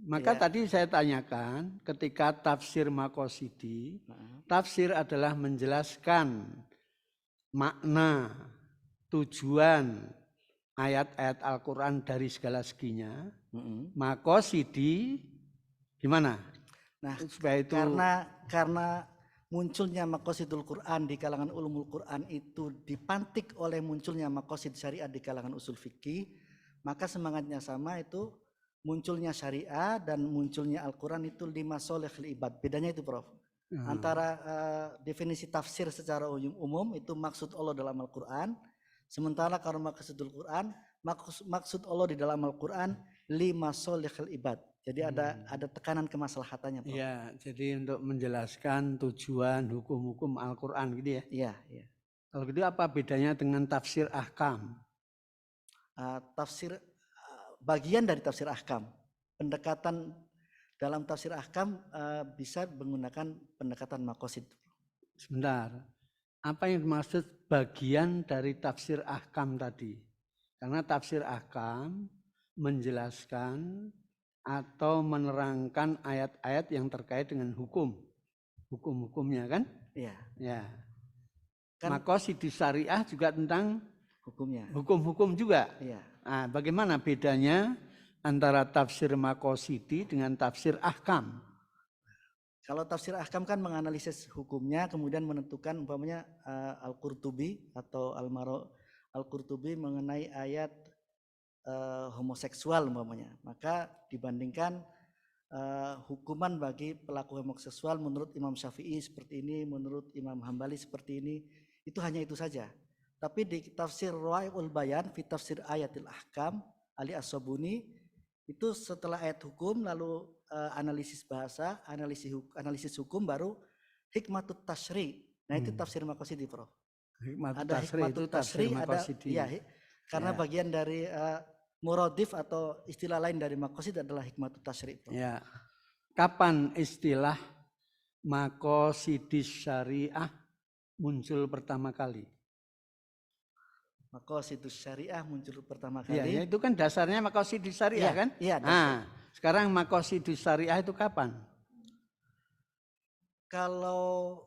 Speaker 7: Maka tadi saya tanyakan ketika tafsir Maqasidi, tafsir adalah menjelaskan makna, tujuan ayat-ayat Al-Quran dari segala seginya. Maqasidi gimana?
Speaker 3: Nah, supaya itu karena munculnya maqasidul Quran di kalangan ulumul Quran itu dipantik oleh munculnya maqasid syariat di kalangan usul fikih, maka semangatnya sama, itu munculnya syariah dan munculnya Al-Quran itu lima solehul ibad. Bedanya itu Prof. Antara definisi tafsir secara umum itu maksud Allah dalam Al-Quran, Sementara kalau maqasidul Quran, maksud Allah di dalam Al-Quran lima solihil ibad. Jadi ada tekanan kemaslahatannya, Prof.
Speaker 7: Iya, jadi untuk menjelaskan tujuan hukum-hukum Al-Quran gitu ya.
Speaker 3: Iya, iya.
Speaker 7: Kalau gitu apa bedanya dengan tafsir ahkam?
Speaker 3: Bagian dari tafsir ahkam. Pendekatan dalam tafsir ahkam bisa menggunakan pendekatan maqasid.
Speaker 7: Sebentar, apa yang dimaksud bagian dari tafsir ahkam tadi? Karena tafsir ahkam menjelaskan atau menerangkan ayat-ayat yang terkait dengan hukum-hukumnya kan?
Speaker 3: Iya.
Speaker 7: Ya.
Speaker 3: Kan,
Speaker 7: maqasidus syariah juga tentang
Speaker 3: hukumnya.
Speaker 7: Hukum-hukum juga.
Speaker 3: Iya.
Speaker 7: Nah, bagaimana bedanya antara tafsir maqasidi dengan tafsir ahkam?
Speaker 3: Kalau tafsir ahkam kan menganalisis hukumnya, kemudian menentukan umpamanya Al-Qurtubi atau Al-Qurtubi mengenai ayat homoseksual umpamanya. Maka dibandingkan hukuman bagi pelaku homoseksual menurut Imam Syafi'i seperti ini, menurut Imam Hambali seperti ini, itu hanya itu saja. Tapi di tafsir Ruwa'iul Bayan fi tafsir ayatil ahkam Ali As-Sabuni itu setelah ayat hukum lalu analisis bahasa, analisis hukum, baru hikmatut tasyri. Nah itu tafsir maqasidi, Prof. Ada hikmatut tasyri, ada ya, karena bagian dari muradif atau istilah lain dari maqasid adalah hikmatut tasyri, Prof.
Speaker 7: Ya. Kapan istilah maqasidis syariah muncul pertama kali?
Speaker 3: Maqasidus syariah muncul pertama kali.
Speaker 7: Ya, itu kan dasarnya maqasidus syariah kan?
Speaker 3: Iya.
Speaker 7: Nah, sekarang maqasidus syariah itu kapan?
Speaker 3: Kalau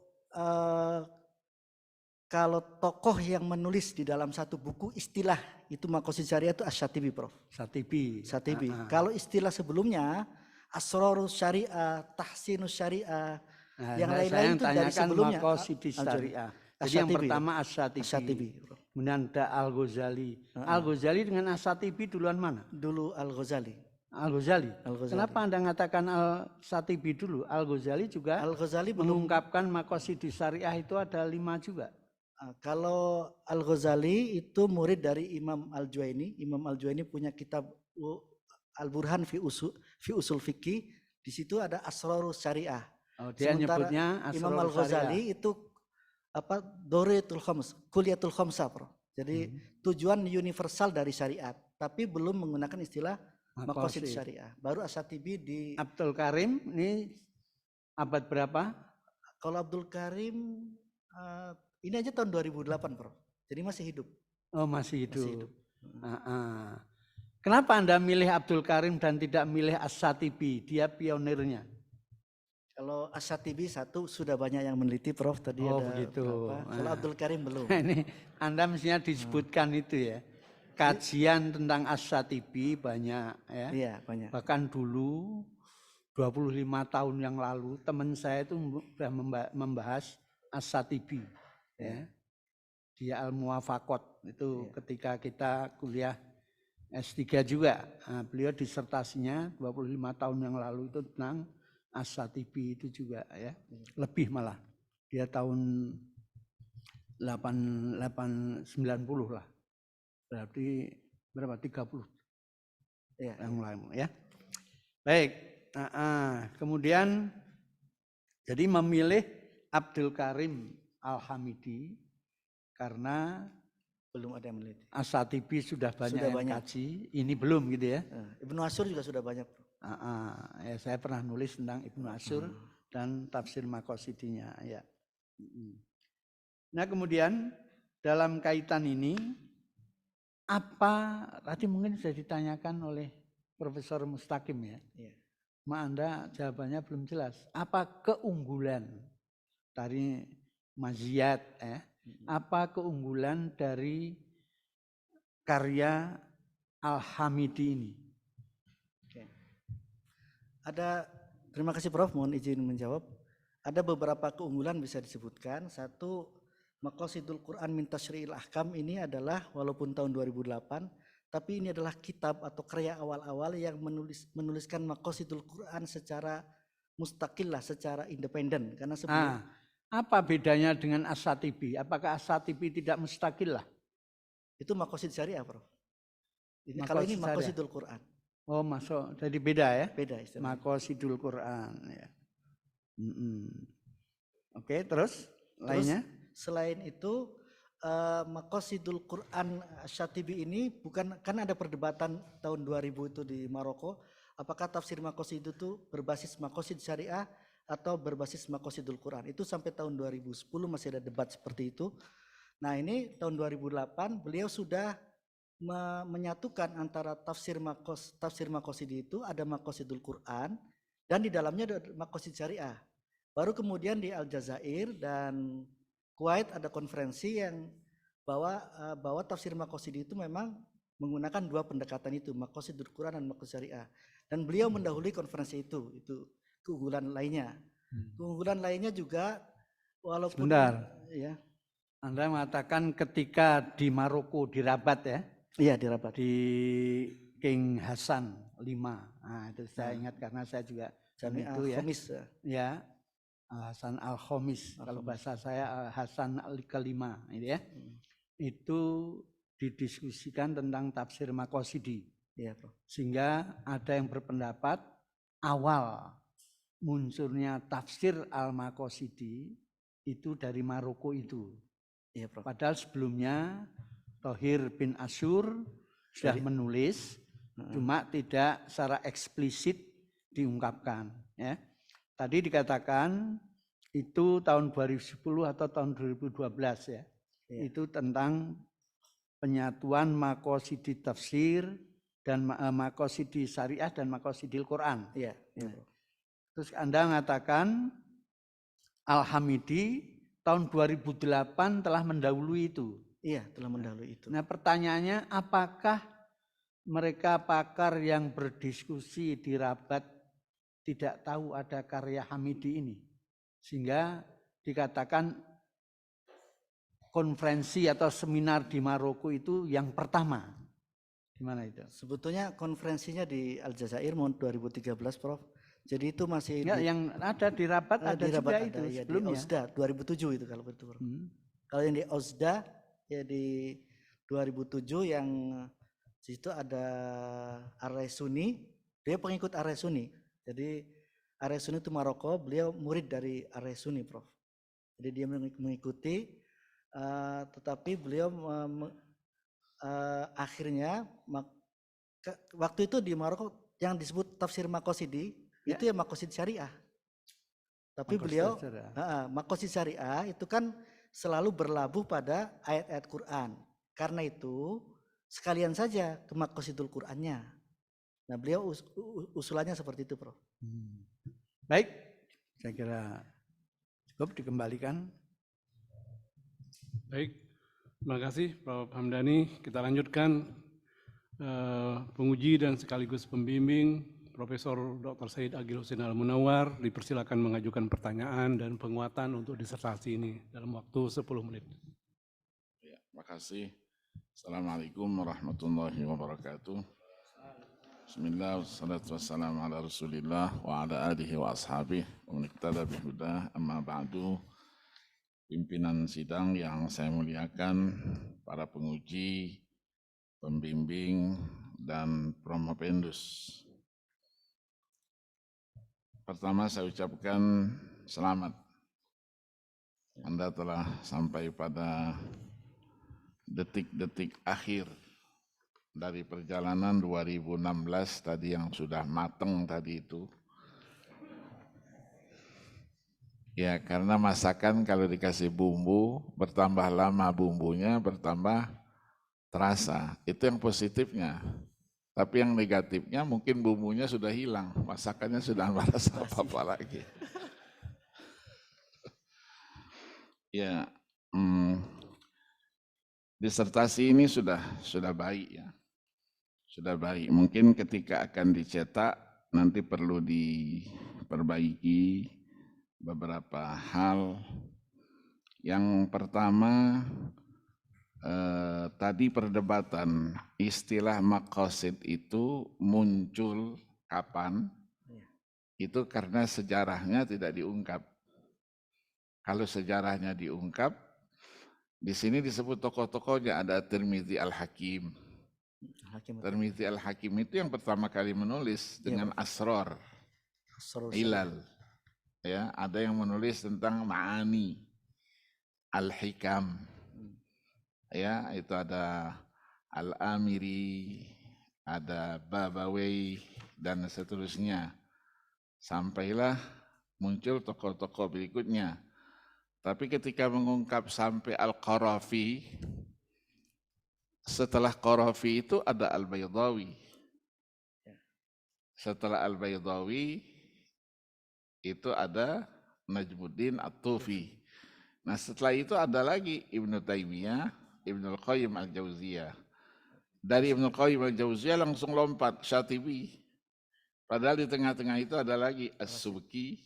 Speaker 3: tokoh yang menulis di dalam satu buku istilah itu maqasid syariah itu Asy-Syatibi, Prof. Syatibi. Kalau istilah sebelumnya Asrarus Syariah, Tahsinus Syariah, yang lain-lain itu dari sebelumnya
Speaker 7: maqasidus syariah. Jadi yang pertama Asy-Syatibi. Kemudian ada Al-Ghazali. Al-Ghazali dengan Asy-Syatibi duluan mana?
Speaker 3: Dulu Al-Ghazali.
Speaker 7: Al-Ghazali. Kenapa Anda mengatakan Al-Syatibi dulu? Al-Ghazali juga mengungkapkan maqasidus syariah itu ada 5 juga.
Speaker 3: Kalau Al-Ghazali itu murid dari Imam Al-Juwaini. Imam Al-Juwaini punya kitab Al-Burhan fi usul fikih. Di situ ada Asrarus Syariah.
Speaker 7: Dia nyebutnya
Speaker 3: Imam Al-Ghazali itu Doriyatul Khams, Kuliyatul Khamsah, Prof. Jadi tujuan universal dari syariat, tapi belum menggunakan istilah maqasid syariah. Baru Asy-Syatibi di
Speaker 7: Abdul Karim ini abad berapa?
Speaker 3: Kalau Abdul Karim ini aja tahun 2008, Prof. Jadi masih hidup.
Speaker 7: Oh, masih hidup. Kenapa Anda milih Abdul Karim dan tidak milih Asy-Syatibi? Dia pionirnya.
Speaker 3: Kalau Asy-Syatibi satu sudah banyak yang meneliti, Prof. Tadi ada
Speaker 7: begitu.
Speaker 3: Kalau Abdul Karim belum.
Speaker 7: Ini Anda mestinya disebutkan itu ya. Kajian tentang Asy-Syatibi banyak ya.
Speaker 3: Iya, banyak.
Speaker 7: Bahkan dulu 25 tahun yang lalu teman saya itu sudah membahas Asy-Syatibi ya. Di Al-Muwafaqat itu ketika kita kuliah S3 juga. Nah, beliau disertasinya 25 tahun yang lalu itu tentang Asy-Syatibi itu juga ya, lebih malah. Dia tahun 90 lah. Berarti berapa? 30. Ya, yang lain ya. Baik. Kemudian jadi memilih Abdul Karim Al-Hamidi karena
Speaker 3: belum ada yang meneliti.
Speaker 7: Asy-Syatibi sudah banyak yang kaji, ini belum gitu ya.
Speaker 3: Ibnu Asyur juga sudah banyak.
Speaker 7: Ya, saya pernah nulis tentang Ibnu Asyur dan tafsir maqasidinya ya. Nah, kemudian dalam kaitan ini apa tadi mungkin sudah ditanyakan oleh Profesor Mustaqim ya. Anda jawabannya belum jelas. Apa keunggulan dari maziyat apa keunggulan dari karya Al-Hamidi ini?
Speaker 3: Terima kasih, Prof. Mohon izin menjawab. Ada beberapa keunggulan bisa disebutkan. Satu, Maqasidul Quran min Tasyri'il Ahkam ini adalah walaupun tahun 2008, tapi ini adalah kitab atau karya awal-awal yang menuliskan Maqasidul Quran secara mustaqillah, secara independen. Karena sebelum
Speaker 7: apa bedanya dengan Asy-Syatibi? Apakah Asy-Syatibi tidak mustaqillah?
Speaker 3: itu makosid syariah, Prof. Kalau ini makosidul Quran.
Speaker 7: Oh, masuk. Jadi beda ya?
Speaker 3: Beda istilahnya.
Speaker 7: Makosidul Quran. Ya. Oke, terus lainnya?
Speaker 3: Selain itu, makosidul Quran Syatibi ini bukan, kan ada perdebatan tahun 2000 itu di Maroko, apakah tafsir makosid itu berbasis makosid syariah atau berbasis makosidul Quran. Itu sampai tahun 2010 masih ada debat seperti itu. Nah ini tahun 2008 beliau sudah menyatukan antara tafsir makosid itu ada makosidul Quran dan di dalamnya ada makosid syariah. Baru kemudian di Aljazair dan Kuwait ada konferensi yang bahwa tafsir makosid itu memang menggunakan dua pendekatan itu, makosidul Quran dan makosid syariah. Dan beliau mendahului konferensi itu keunggulan lainnya. Keunggulan lainnya juga walaupun ya.
Speaker 7: Anda mengatakan ketika di Maroko di Rabat ya?
Speaker 3: Iya di Rabat.
Speaker 7: Di King Hasan V. Nah, itu saya ingat karena saya juga itu ya. Ya. Hasan Al-Khomis, kalau bahasa saya Hasan Al-Kelima itu ya. Itu didiskusikan tentang tafsir Makosidi.
Speaker 3: Ya, Prof.
Speaker 7: Sehingga ada yang berpendapat awal munculnya tafsir Al-Makosidi itu dari Maroko itu.
Speaker 3: Ya, Prof.
Speaker 7: Padahal sebelumnya Thohir bin Asyur sudah menulis, cuma tidak secara eksplisit diungkapkan. Ya. Tadi dikatakan itu tahun 2010 atau tahun 2012 ya. Itu tentang penyatuan makosidi tafsir dan makosidi syariah dan makosidil Quran.
Speaker 3: Iya.
Speaker 7: Terus Anda mengatakan Al-Hamidi tahun 2008 telah mendahului itu.
Speaker 3: Iya, telah mendahului itu.
Speaker 7: Nah pertanyaannya, apakah mereka pakar yang berdiskusi di Rabat tidak tahu ada karya Hamidi ini, sehingga dikatakan konferensi atau seminar di Maroko itu yang pertama. Gimana itu?
Speaker 3: Sebetulnya konferensinya di Aljazair tahun 2013, Prof. Jadi itu masih
Speaker 7: yang ada di Rabat ada
Speaker 3: di
Speaker 7: juga
Speaker 3: Rabat
Speaker 7: itu
Speaker 3: ya,
Speaker 7: sebelumnya.
Speaker 3: di Osda 2007 itu kalau betul. Kalau yang di Osda ya di 2007 yang di situ ada Ar-Raisuni, dia pengikut Ar-Raisuni. Jadi Ar-Raisuni itu Maroko, beliau murid dari Ar-Raisuni, Prof. Jadi dia mengikuti, tetapi beliau akhirnya waktu itu di Maroko yang disebut tafsir Makosidi itu ya makosid syariah. Tapi beliau makosid syariah itu kan selalu berlabuh pada ayat-ayat Quran. Karena itu sekalian saja ke makosidul Qurannya. Nah beliau usulannya seperti itu, Prof.
Speaker 7: Baik, saya kira cukup dikembalikan.
Speaker 2: Baik, terima kasih Prof. Hamdani. Kita lanjutkan penguji dan sekaligus pembimbing Profesor Dr. Said Agil Hussein Al-Munawar dipersilakan mengajukan pertanyaan dan penguatan untuk disertasi ini dalam waktu 10 menit.
Speaker 8: Ya, terima kasih. Assalamualaikum warahmatullahi wabarakatuh. Bismillah, wassalatu wassalamu ala rasulillah wa ala alihi wa ashabih wa man bihudah, amma ba'du. Pimpinan sidang yang saya muliakan, para penguji, pembimbing, dan promopendus. Pertama saya ucapkan selamat. Anda telah sampai pada detik-detik akhir dari perjalanan 2016 tadi yang sudah mateng tadi itu. Ya, karena masakan kalau dikasih bumbu, bertambah lama bumbunya, bertambah terasa. Itu yang positifnya. Tapi yang negatifnya mungkin bumbunya sudah hilang, masakannya sudah merasa apa-apa lagi. Ya, disertasi ini sudah baik ya. Sudah baik. Mungkin ketika akan dicetak nanti perlu diperbaiki beberapa hal. Yang pertama, tadi perdebatan istilah maqasid itu muncul kapan? Itu karena sejarahnya tidak diungkap. Kalau sejarahnya diungkap, Di sini disebut tokoh-tokohnya, ada Tirmidzi Al-Hakim. Tirmidzi Al-Hakim itu yang pertama kali menulis dengan asror, ilal. Ya, ada yang menulis tentang ma'ani, al-hikam. Ya, itu ada Al-Amiri, ada Babawai, dan seterusnya. Sampailah muncul tokoh-tokoh berikutnya. Tapi ketika mengungkap sampai Al-Qarafi, setelah Qarafi itu ada Al-Baydawi. Setelah Al-Baydawi itu ada Najmuddin At-Tufi. Nah setelah itu ada lagi Ibnu Taimiyah, Ibnu Qayyim Al-Jauziyah. Dari Ibnu Qayyim Al-Jauziyah langsung lompat Syatibi. Padahal di tengah-tengah itu ada lagi As-Subki,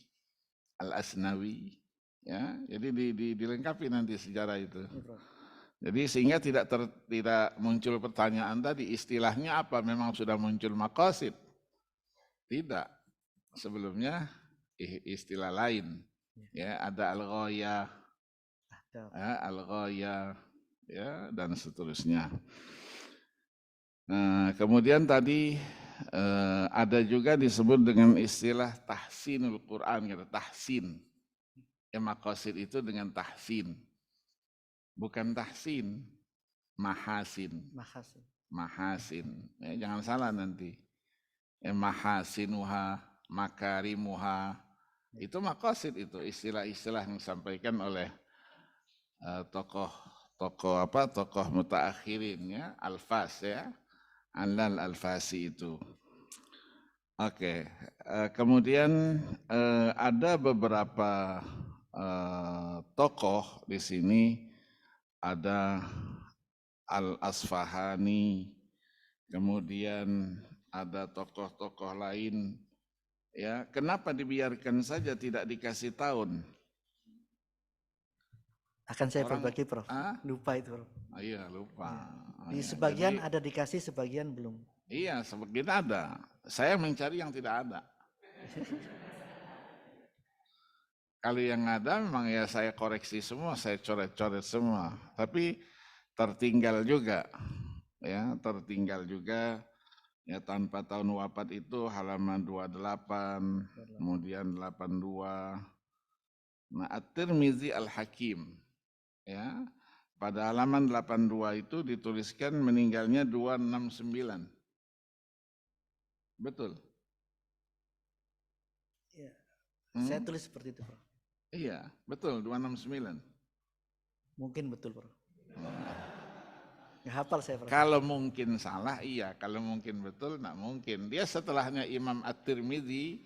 Speaker 8: Al-Asnawi. Ya, jadi dilengkapi nanti sejarah itu. Jadi sehingga tidak muncul pertanyaan tadi istilahnya apa, memang sudah muncul maqasid. Tidak. Sebelumnya istilah lain. Ya, ada al-ghayah, al-ghayah, ya, dan seterusnya. Nah, kemudian tadi ada juga disebut dengan istilah tahsinul Quran, kata tahsin. Ya, maqasid itu dengan tahsin. Bukan tahsin, mahasin. Mahasin. Ya, jangan salah nanti. Ya, mahasinuha, makarimuha. Itu maqasid, itu istilah-istilah yang disampaikan oleh tokoh mutaakhirin, ya, Al-Fas, ya. Anlal Al-Fasi itu. Oke, kemudian ada beberapa tokoh di sini, ada Al-Asfahani, kemudian ada tokoh-tokoh lain. Ya, kenapa dibiarkan saja tidak dikasih tahun?
Speaker 3: Akan saya berbagi, Prof. Lupa itu, Prof.
Speaker 8: Iya, lupa.
Speaker 3: Di sebagian ada dikasih, sebagian belum.
Speaker 8: Iya, sebagian ada. Saya mencari yang tidak ada. Kalau yang ada memang ya saya koreksi semua, saya coret-coret semua. Tapi tertinggal juga. Ya, tertinggal juga. Ya, tanpa tahun wafat itu halaman 28, kemudian 82. Nah, At-Tirmidzi Al-Hakim, ya, pada halaman 82 itu dituliskan meninggalnya 269. Betul?
Speaker 3: Ya, saya tulis seperti itu, Prof.
Speaker 8: Iya, betul, 269.
Speaker 3: Mungkin betul, Prof. Nggak hafal saya, Prof.
Speaker 8: Kalau mungkin salah, iya. Kalau mungkin betul, nggak mungkin. Dia setelahnya Imam At-Tirmidzi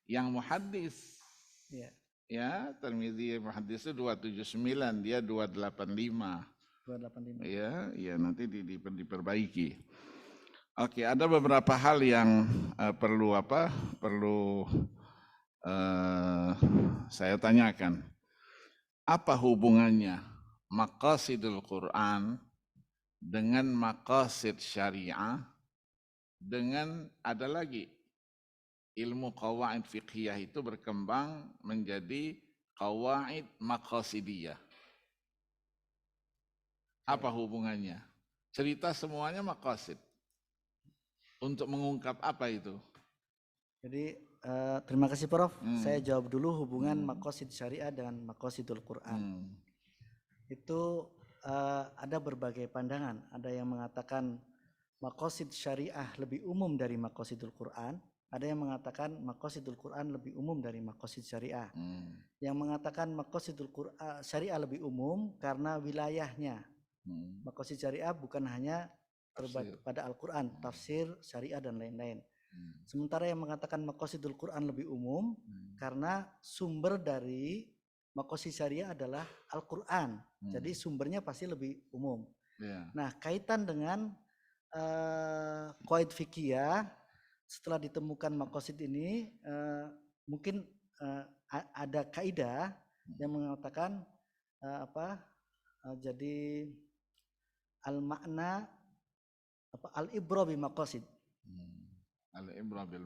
Speaker 8: yang muhaddis.
Speaker 3: Iya.
Speaker 8: Ya, Tirmidzi muhaddis itu 279, dia 285.
Speaker 3: 285.
Speaker 8: Iya, iya, nanti diperbaiki. Oke, ada beberapa hal yang perlu saya tanyakan. Apa hubungannya maqasidul Quran dengan maqasid syariah, dengan ada lagi ilmu qawaid fiqhiyah itu berkembang menjadi qawaid maqasidiyah. Apa hubungannya? Cerita semuanya maqasid. Untuk mengungkap apa itu?
Speaker 3: Jadi terima kasih, Prof. Saya jawab dulu hubungan maqasid syariah dengan maqasidul Quran. Itu ada berbagai pandangan. Ada yang mengatakan maqasid syariah lebih umum dari maqasidul Quran. Ada yang mengatakan maqasidul Quran lebih umum dari maqasid syariah. Yang mengatakan maqasidul Quran syariah lebih umum karena wilayahnya. Maqasid syariah bukan hanya pada Al-Quran, tafsir, syariah, dan lain-lain. Sementara yang mengatakan maqasidul Quran lebih umum karena sumber dari maqasid syariah adalah Al-Quran. Jadi sumbernya pasti lebih umum. Nah, kaitan dengan qawaid fikih, setelah ditemukan maqasid ini, mungkin ada kaidah yang mengatakan jadi al-makna al-ibra bi maqasid.
Speaker 8: Al-ibra bil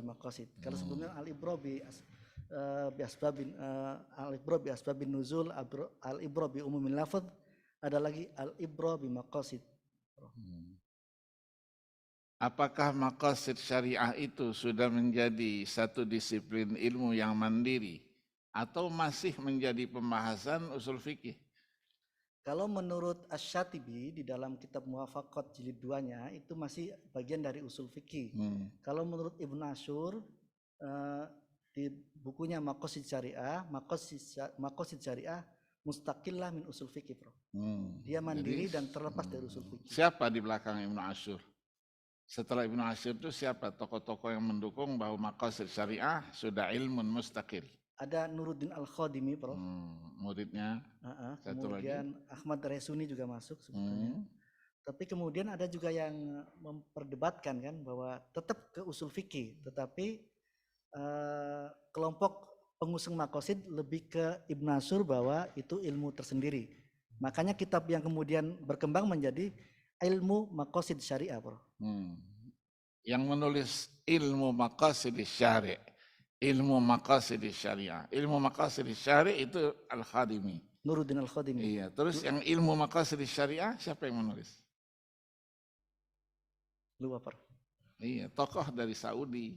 Speaker 3: maqasid. Kalau sebelumnya al-ibra bi asbabin nuzul, al-ibra bi umumil lafadz. ada lagi al-ibra bimaqasid.
Speaker 8: Apakah maqasid syariah itu sudah menjadi satu disiplin ilmu yang mandiri atau masih menjadi pembahasan usul fikih?
Speaker 3: Kalau menurut Asy-Syatibi di dalam kitab Muwafaqat jilid 2-nya itu masih bagian dari usul fikih. Kalau menurut Ibnu Asyur di bukunya Maqasid Syariah, Maqasid Syariah mustaqillah min usul fikih, Bro. Dia mandiri dan terlepas dari usul fikih.
Speaker 8: Siapa di belakang Ibnu Asyur? Setelah Ibnu Asyur itu siapa tokoh-tokoh yang mendukung bahwa Maqasid Syariah sudah ilmun mustaqil? Ada
Speaker 3: Nuruddin Al-Khadimi, Prof.
Speaker 8: Muridnya.
Speaker 3: Kemudian Ahmad Resuni juga masuk sebetulnya. Tapi kemudian ada juga yang memperdebatkan kan bahwa tetap ke usul fikih, tetapi kelompok pengusung Maqasid lebih ke Ibnu Asyur bahwa itu ilmu tersendiri. Makanya kitab yang kemudian berkembang menjadi ilmu Maqasid Syariah, Prof.
Speaker 8: Yang menulis ilmu Maqasid Syari', ilmu Maqasid Syariah. Ilmu Maqasid Syari' itu Al-Khadimi.
Speaker 3: Nuruddin Al-Khadimi.
Speaker 8: Iya, terus yang ilmu Maqasid Syariah siapa yang menulis?
Speaker 3: Lupa, Prof.
Speaker 8: Iya, tokoh dari Saudi.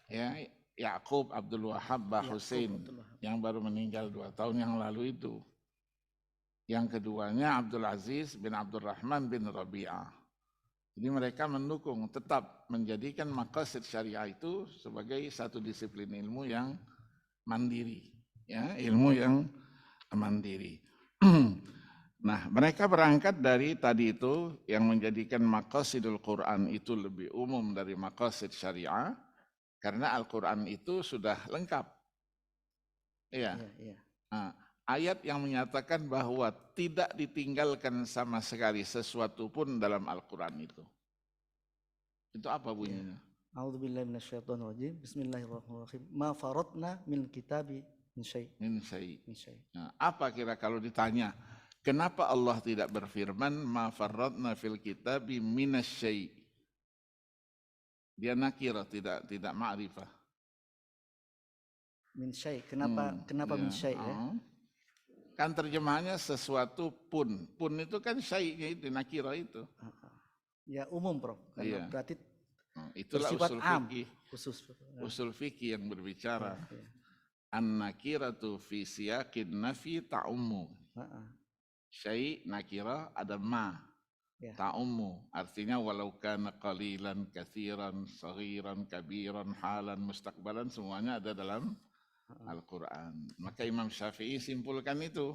Speaker 8: Ya, Yaqub Abdul Wahab Hussein yang baru meninggal 2 tahun yang lalu itu. Yang keduanya Abdul Aziz bin Abdurrahman bin Rabi'ah. Jadi mereka mendukung tetap menjadikan Maqasid Syariah itu sebagai satu disiplin ilmu yang mandiri, ya, ilmu yang mandiri. Nah, mereka berangkat dari tadi itu yang menjadikan Maqasidul Quran itu lebih umum dari Maqasid Syariah karena Al-Quran itu sudah lengkap. Iya. Nah, ayat yang menyatakan bahwa tidak ditinggalkan sama sekali sesuatu pun dalam Al-Quran itu. Itu apa bunyinya?
Speaker 3: A'udzubillahi minasyaitonirrajim. Bismillahirrahmanirrahim. Ma faradna min kitabi min syai'.
Speaker 8: Min syai'. Nah, apa kira kalau ditanya, kenapa Allah tidak berfirman ma faradna fil kitabi minasy-syai'? Dia nakirah, tidak ma'rifah.
Speaker 3: Min syai'. Kenapa min syai' ya?
Speaker 8: Kan terjemahannya sesuatu pun. Pun itu kan syai'-nya itu, nakirah itu.
Speaker 3: Ya umum, Prof. Karena berarti
Speaker 8: itulah
Speaker 3: usul
Speaker 8: fikih. Usul fikih yang berbicara. An-nakiratu fi siyaqin nafi ta'ummu. Syai' nakirah ada ma. Ta'ummu. Artinya walau kana qalilan, katsiran, saghiran, kabiran, halan, mustaqbalan, semuanya ada dalam Al-Quran. Maka Imam Syafi'i simpulkan itu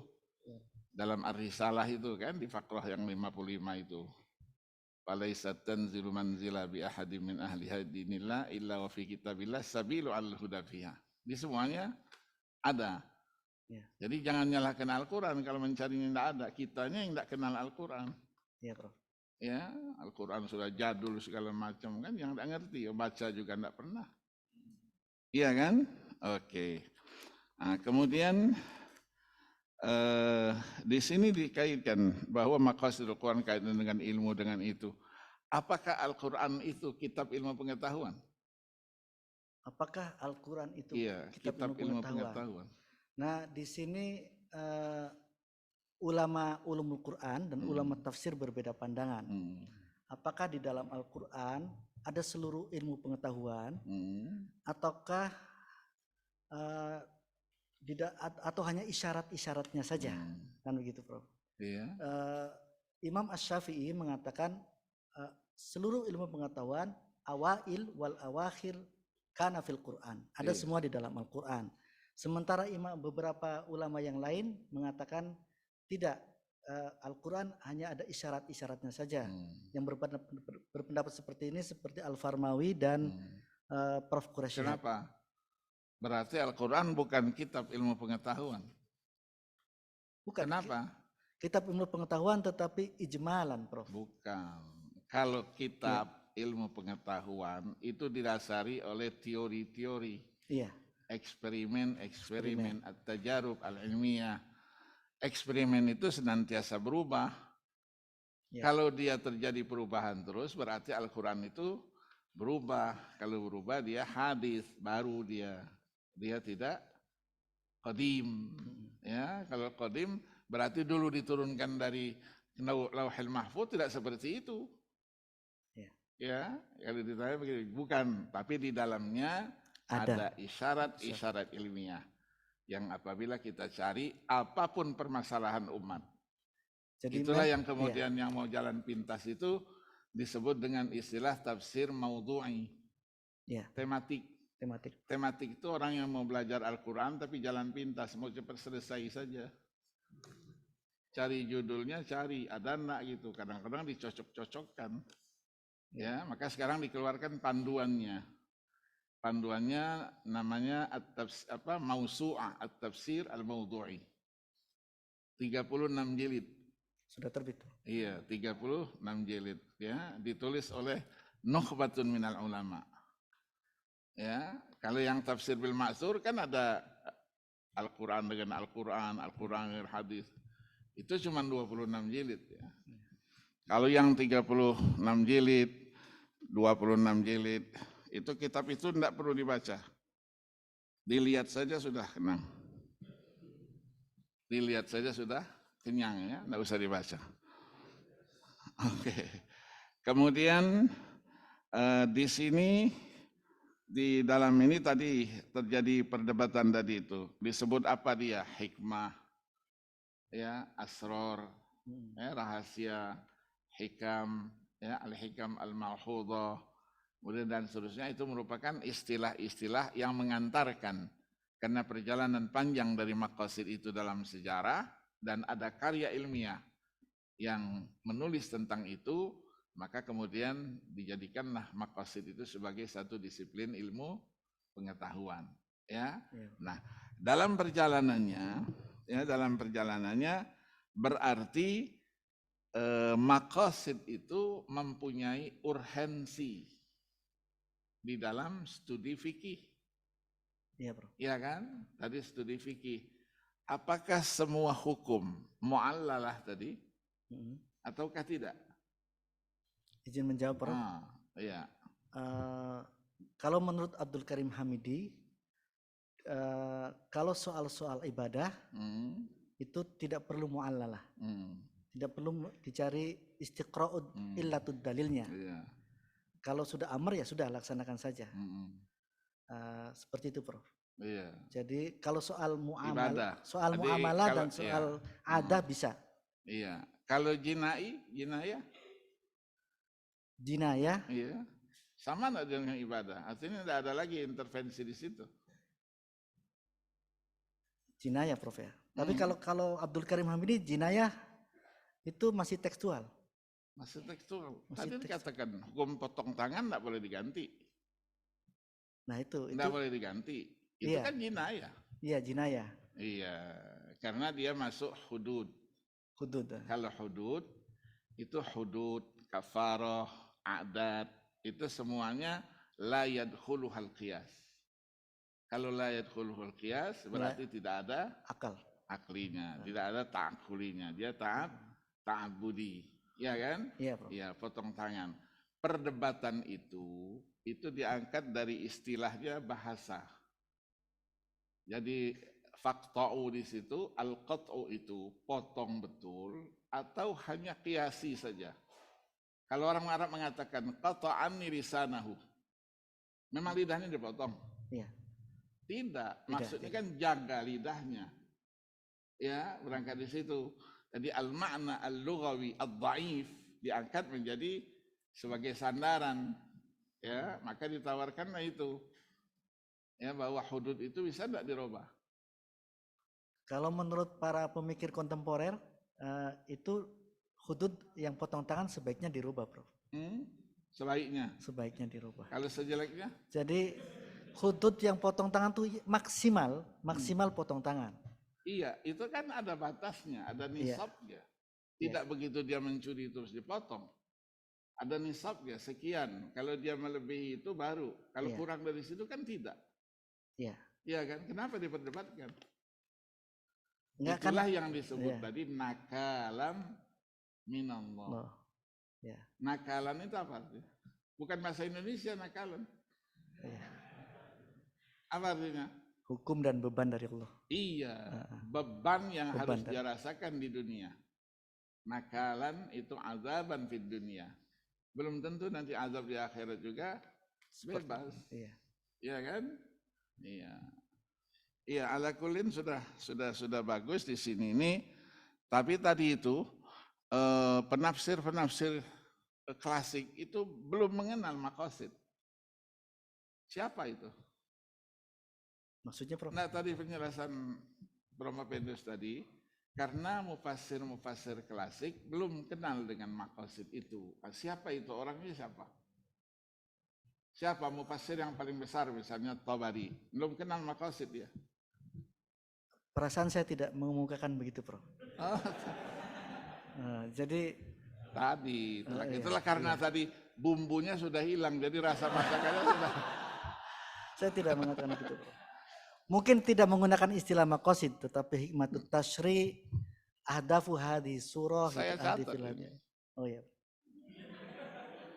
Speaker 8: dalam Ar-Risalah itu kan di fakrah yang 55 itu. Falaisa tanzilu manzila bi ahadin min ahli hadinillah illa wa fi kitabillah sabilu al-huda fiha. Di semuanya ada. Jadi jangan nyalahkan Al-Quran kalau mencarinya tidak ada. Kitanya yang tidak kenal Al-Quran.
Speaker 3: Iya, Prof.
Speaker 8: Ya, Al-Quran sudah jadul segala macam kan, yang tidak ngerti, baca juga tidak pernah. Iya kan? Oke. Nah, kemudian di sini dikaitkan bahwa Maqasidul Quran kaitan dengan ilmu dengan itu. Apakah Al-Quran itu kitab ilmu pengetahuan?
Speaker 3: Apakah Al-Quran itu
Speaker 8: kitab ilmu pengetahuan?
Speaker 3: Nah, di sini ulama ulumul Quran dan ulama tafsir berbeda pandangan. Apakah di dalam Al-Quran ada seluruh ilmu pengetahuan ataukah atau hanya isyarat-isyaratnya saja, kan begitu, Prof. Imam Asy-Syafi'i mengatakan seluruh ilmu pengetahuan awail wal awakhir kana fil Quran, ada semua di dalam Al-Quran. Sementara beberapa ulama yang lain mengatakan tidak, Al-Quran hanya ada isyarat-isyaratnya saja. Yang berpendapat seperti ini seperti Al-Farmawi dan Prof. Quraisy.
Speaker 8: Kenapa? Berarti Al-Quran bukan kitab ilmu pengetahuan.
Speaker 3: Bukan.
Speaker 8: Kenapa?
Speaker 3: Kitab ilmu pengetahuan tetapi ijmalan, Prof.
Speaker 8: Bukan. Kalau kitab ilmu pengetahuan itu didasari oleh teori-teori.
Speaker 3: Iya.
Speaker 8: Eksperimen, at-tajarub al-ilmiyah. Eksperimen itu senantiasa berubah. Kalau dia terjadi perubahan terus, berarti Al-Quran itu berubah. Kalau berubah dia hadis baru dia tidak qadim. Ya, kalau qadim Berarti dulu diturunkan dari Lauhul Mahfuz tidak seperti itu. Ya, kalau ditanya begini, bukan, tapi di dalamnya ada isyarat-isyarat ilmiah yang apabila kita cari apapun permasalahan umat. Jadi itulah yang kemudian yang mau jalan pintas itu disebut dengan istilah tafsir maudhu'i. Tematik. Tematik itu orang yang mau belajar Al-Quran tapi jalan pintas, mau cepat selesai saja. Cari judulnya, cari, ada enggak gitu. Kadang-kadang dicocok-cocokkan. Ya, maka sekarang dikeluarkan panduannya. Panduannya namanya Mausu'ah At-Tafsir Al-Maudhu'i. 36 jilid.
Speaker 3: Sudah terbit.
Speaker 8: Iya, 36 jilid ya, ditulis oleh Nukhbatun minal ulama. Ya, kalau yang tafsir bil ma'tsur kan ada Al-Qur'an dengan Al-Qur'an, Al-Qur'an dengan hadis. Itu cuma 26 jilid ya. Kalau yang 36 jilid, 26 jilid, itu kitab itu tidak perlu dibaca. Dilihat saja sudah kenang. Dilihat saja sudah kenyang ya, tidak usah dibaca. Oke. Kemudian di sini di dalam ini tadi terjadi perdebatan tadi itu. Disebut apa dia? Hikmah, ya, asror, ya, rahasia, hikam, ya, al-hikam al-ma'khudhah, kemudian dan seterusnya. Itu merupakan istilah-istilah yang mengantarkan, karena perjalanan panjang dari maqasid itu dalam sejarah dan ada karya ilmiah yang menulis tentang itu, maka kemudian dijadikanlah maqasid itu sebagai satu disiplin ilmu pengetahuan. Ya, nah dalam perjalanannya berarti maqasid itu mempunyai urgensi di dalam studi fikih.
Speaker 3: Iya, Bro.
Speaker 8: Iya kan? Tadi studi fikih. Apakah semua hukum mu'allalah tadi ataukah tidak?
Speaker 3: Izin menjawab, Bro.
Speaker 8: Iya.
Speaker 3: Kalau menurut Abdul Karim Hamidi, kalau soal-soal ibadah itu tidak perlu mu'allalah. Tidak perlu dicari istiqra'ud illatud dalilnya.
Speaker 8: Iya.
Speaker 3: Kalau sudah amr ya sudah laksanakan saja. Seperti itu, Prof.
Speaker 8: Iya.
Speaker 3: Jadi kalau soal muamalah, dan soal adah bisa.
Speaker 8: Iya. Kalau jinayah?
Speaker 3: Jinayah?
Speaker 8: Iya. Sama enggak dengan ibadah? Artinya tidak ada lagi intervensi di situ.
Speaker 3: Jinayah, Prof ya. Tapi kalau Abdul Karim Hamidi jinayah itu masih tekstual.
Speaker 8: Masih tekstual. Tadi dikatakan hukum potong tangan tidak boleh diganti.
Speaker 3: Nah itu
Speaker 8: tidak boleh diganti. Itu kan jinayah.
Speaker 3: Iya, jinayah.
Speaker 8: Iya, karena dia masuk hudud.
Speaker 3: Hudud.
Speaker 8: Kalau hudud itu hudud, kafarah, adat, itu semuanya la yadkhuluhal qiyas. Kalau la yadkhuluhul qiyas berarti tidak ada aklinya, tidak ada ta'akhulinya. Dia ta'abudi. Ya kan?
Speaker 3: Iya, Bro.
Speaker 8: Iya, potong tangan. Perdebatan itu diangkat dari istilahnya bahasa. Jadi faqta'u di situ, al-qat'u itu potong betul atau hanya qiyasi saja. Kalau orang Arab mengatakan qata'anni lisanahu, memang lidahnya dipotong?
Speaker 3: Iya.
Speaker 8: Tidak, maksudnya kan jaga lidahnya. Ya, berangkat di situ. Jadi al-ma'na al-lughawi ad-dha'if diangkat menjadi sebagai sandaran. Ya, maka ditawarkanlah itu. Ya, bahwa hudud itu bisa tidak dirubah.
Speaker 3: Kalau menurut para pemikir kontemporer, itu hudud yang potong tangan sebaiknya dirubah, Prof.
Speaker 8: Sebaiknya?
Speaker 3: Sebaiknya dirubah.
Speaker 8: Kalau sejeleknya?
Speaker 3: Jadi hudud yang potong tangan itu maksimal potong tangan.
Speaker 8: Iya, itu kan ada batasnya, ada nisabnya. Tidak begitu dia mencuri terus dipotong. Ada nisabnya sekian. Kalau dia melebihi itu baru. Kalau kurang dari situ kan tidak.
Speaker 3: Iya.
Speaker 8: Iya kan? Kenapa diperdebatkan?
Speaker 3: Enggak,
Speaker 8: itulah yang disebut tadi nakalam minallah.
Speaker 3: Ya.
Speaker 8: Nakalan itu apa artinya? Bukan bahasa Indonesia nakalan.
Speaker 3: Ya.
Speaker 8: Apa artinya?
Speaker 3: Hukum dan beban dari Allah.
Speaker 8: Iya, beban yang
Speaker 3: Beban
Speaker 8: harus
Speaker 3: dari-
Speaker 8: dia rasakan di dunia. Nakalan itu azaban fid dunia. Belum tentu nanti azab di akhirat juga bebas.
Speaker 3: Iya.
Speaker 8: Iya kan? Iya. Iya, ala kulin sudah bagus di sini ini. Tapi tadi itu penafsir klasik itu belum mengenal maqasid. Siapa itu?
Speaker 3: Maksudnya Prof?
Speaker 8: Nah, tadi penjelasan Prof. Mapendus tadi, karena mufassir klasik belum kenal dengan maqasid itu. Siapa itu? Orangnya siapa? Siapa mufassir yang paling besar, misalnya Tabari? Belum kenal maqasid dia.
Speaker 3: Perasaan saya tidak mengemukakan begitu, Prof.
Speaker 8: Oh,
Speaker 3: Jadi
Speaker 8: tadi,
Speaker 3: iya,
Speaker 8: itulah karena tadi bumbunya sudah hilang, jadi rasa masakannya sudah.
Speaker 3: saya tidak mengatakan begitu, Prof. Mungkin tidak menggunakan istilah maqasid, tetapi hikmatut tasyri ahdafu hadis surah.
Speaker 8: Saya
Speaker 3: hadis
Speaker 8: catat
Speaker 3: filmnya. Oh iya,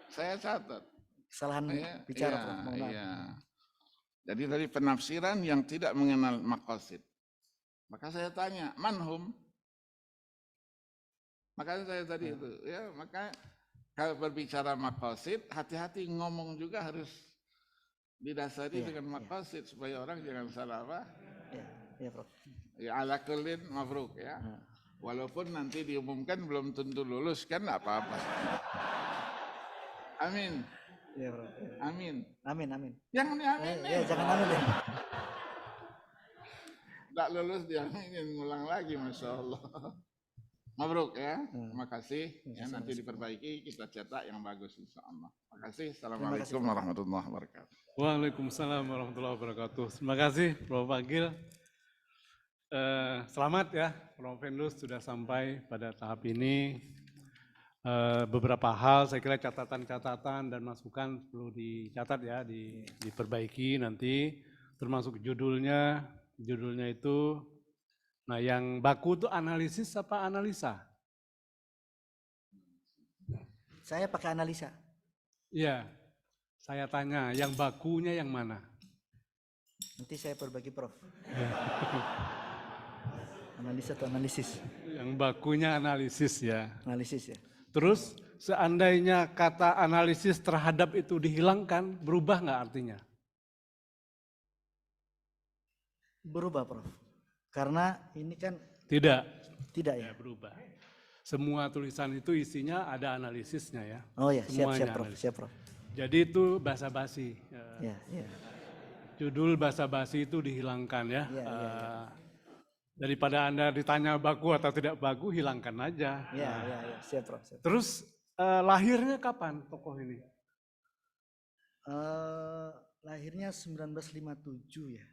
Speaker 8: Saya catat.
Speaker 3: kesalahan
Speaker 8: Iya,
Speaker 3: bicara,
Speaker 8: iya,
Speaker 3: Prof. Mohon maaf.
Speaker 8: iya. Jadi dari penafsiran yang tidak mengenal maqasid. Maka saya tanya, manhum? Makanya saya tadi itu, ya, maka kalau berbicara maqasid, hati-hati ngomong juga harus didasari
Speaker 3: Iya,
Speaker 8: dengan maqasid supaya orang jangan salah apa?
Speaker 3: Iya, iya, Prof.
Speaker 8: Ya ala kullin mabruk ya. Walaupun nanti diumumkan belum tentu lulus kan enggak apa-apa. Amin.
Speaker 3: Iya, Prof.
Speaker 8: Amin.
Speaker 3: Amin, amin.
Speaker 8: Yang ini amin.
Speaker 3: Ya, jangan amin deh.
Speaker 8: Tak lulus dia ingin ngulang lagi, Masya Allah. Mabruk ya, terima kasih. Ya, nanti diperbaiki, kita cetak yang bagus insya Allah. Terima kasih. Assalamualaikum warahmatullahi wabarakatuh.
Speaker 2: Waalaikumsalam warahmatullahi wabarakatuh. Terima kasih Prof. Agil. Selamat ya, Prof. Mapendus sudah sampai pada tahap ini. Beberapa hal saya kira catatan-catatan dan masukan perlu dicatat ya, diperbaiki nanti, termasuk judulnya itu, nah yang baku itu analisis apa analisa?
Speaker 3: Saya pakai analisa.
Speaker 2: Iya, saya tanya yang bakunya yang mana?
Speaker 3: Nanti saya perbagi, Prof. Analisa atau analisis?
Speaker 2: Yang bakunya analisis ya.
Speaker 3: Analisis ya.
Speaker 2: Terus seandainya kata analisis terhadap itu dihilangkan, berubah nggak artinya?
Speaker 3: Berubah, Prof. Karena ini kan
Speaker 2: Tidak.
Speaker 3: tidak
Speaker 2: Ya,
Speaker 3: ya.
Speaker 2: berubah. Semua tulisan itu isinya ada analisisnya ya.
Speaker 3: Oh ya, siap,
Speaker 2: Semuanya
Speaker 3: siap, Prof.
Speaker 2: analisis.
Speaker 3: Siap, Prof.
Speaker 2: Jadi itu basa-basi.
Speaker 3: Ya, ya.
Speaker 2: Judul basa-basi itu dihilangkan ya.
Speaker 3: Ya, ya, ya.
Speaker 2: Daripada Anda ditanya baku atau tidak baku, hilangkan aja.
Speaker 3: Ya, ya, ya. Siap, Prof. Siap.
Speaker 2: Terus lahirnya kapan tokoh ini?
Speaker 3: Lahirnya 1957 ya.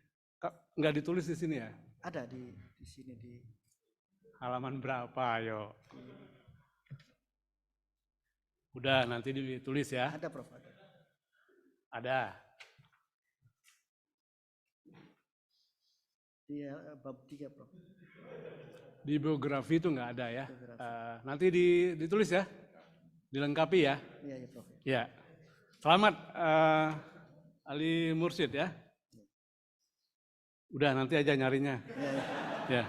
Speaker 2: Nggak ditulis di sini ya?
Speaker 3: Ada di sini di
Speaker 2: Halaman berapa, ayo? Udah, nanti ditulis ya.
Speaker 3: ada, Prof.
Speaker 2: Ada.
Speaker 3: Iya, bab 3, Prof.
Speaker 2: Di biografi itu nggak ada ya. Nanti ditulis ya, dilengkapi ya.
Speaker 3: Iya, ya, Prof.
Speaker 2: Ya. Selamat Ali Mursyid ya. Udah nanti aja nyarinya. Ya.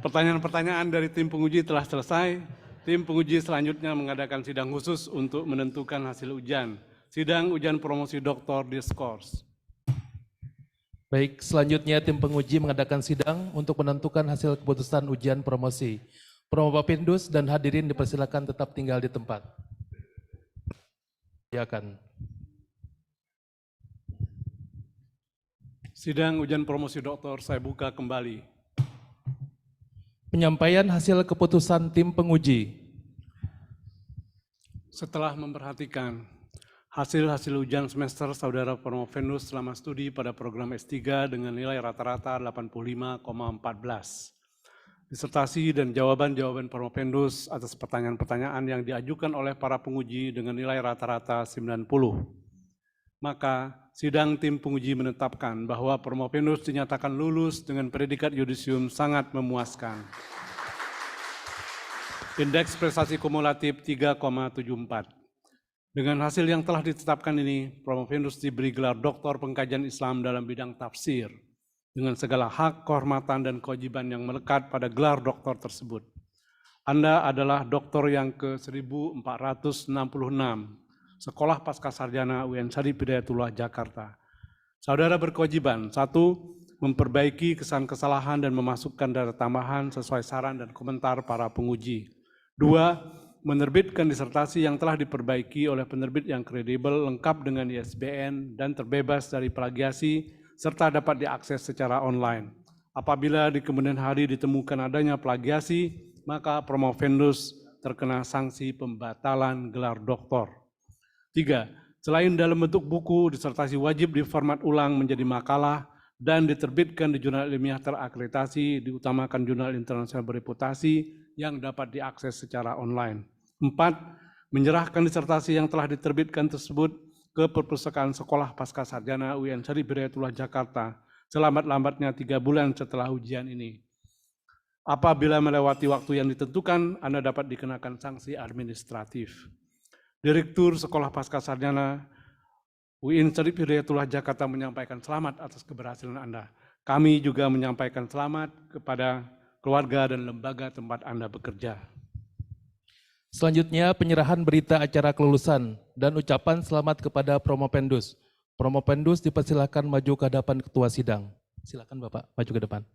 Speaker 2: Pertanyaan-pertanyaan dari tim penguji telah selesai. Tim penguji selanjutnya mengadakan sidang khusus untuk menentukan hasil ujian. Sidang ujian promosi doktor diskors.
Speaker 1: Baik, selanjutnya tim penguji mengadakan sidang untuk menentukan hasil keputusan ujian promosi. Prof. Mapendus dan hadirin dipersilakan tetap tinggal di tempat. Silakan.
Speaker 2: Sidang ujian promosi doktor saya buka kembali.
Speaker 1: Penyampaian hasil keputusan tim penguji.
Speaker 2: Setelah memperhatikan hasil-hasil ujian semester saudara Prof. Mapendus selama studi pada program S3 dengan nilai rata-rata 85,14. Disertasi dan jawaban-jawaban Prof. Mapendus atas pertanyaan-pertanyaan yang diajukan oleh para penguji dengan nilai rata-rata 90. Maka sidang tim penguji menetapkan bahwa Prof. Mapendus dinyatakan lulus dengan predikat yudisium sangat memuaskan. Indeks prestasi kumulatif 3,74. Dengan hasil yang telah ditetapkan ini, Prof. Mapendus diberi gelar Doktor Pengkajian Islam dalam bidang tafsir dengan segala hak, kehormatan, dan kewajiban yang melekat pada gelar doktor tersebut. Anda adalah doktor yang ke-1466, Sekolah Pascasarjana UIN Syarif Hidayatullah Jakarta. Saudara berkewajiban, 1. Memperbaiki kesalahan dan memasukkan data tambahan sesuai saran dan komentar para penguji. 2. Menerbitkan disertasi yang telah diperbaiki oleh penerbit yang kredibel, lengkap dengan ISBN, dan terbebas dari plagiasi, serta dapat diakses secara online. Apabila di kemudian hari ditemukan adanya plagiasi, maka promovendus terkena sanksi pembatalan gelar doktor. 3. Selain dalam bentuk buku, disertasi wajib diformat ulang menjadi makalah dan diterbitkan di jurnal ilmiah terakreditasi, diutamakan jurnal internasional bereputasi yang dapat diakses secara online. 4. Menyerahkan disertasi yang telah diterbitkan tersebut ke Perpustakaan Sekolah Pascasarjana UIN Syarif Hidayatullah Jakarta selambat-lambatnya 3 bulan setelah ujian ini. Apabila melewati waktu yang ditentukan, Anda dapat dikenakan sanksi administratif. Direktur Sekolah Pascasarjana UIN Syarif Hidayatullah Jakarta menyampaikan selamat atas keberhasilan Anda. Kami juga menyampaikan selamat kepada keluarga dan lembaga tempat Anda bekerja.
Speaker 1: Selanjutnya penyerahan berita acara kelulusan dan ucapan selamat kepada Promopendus. Promopendus dipersilakan maju ke hadapan ketua sidang. Silakan Bapak maju ke depan.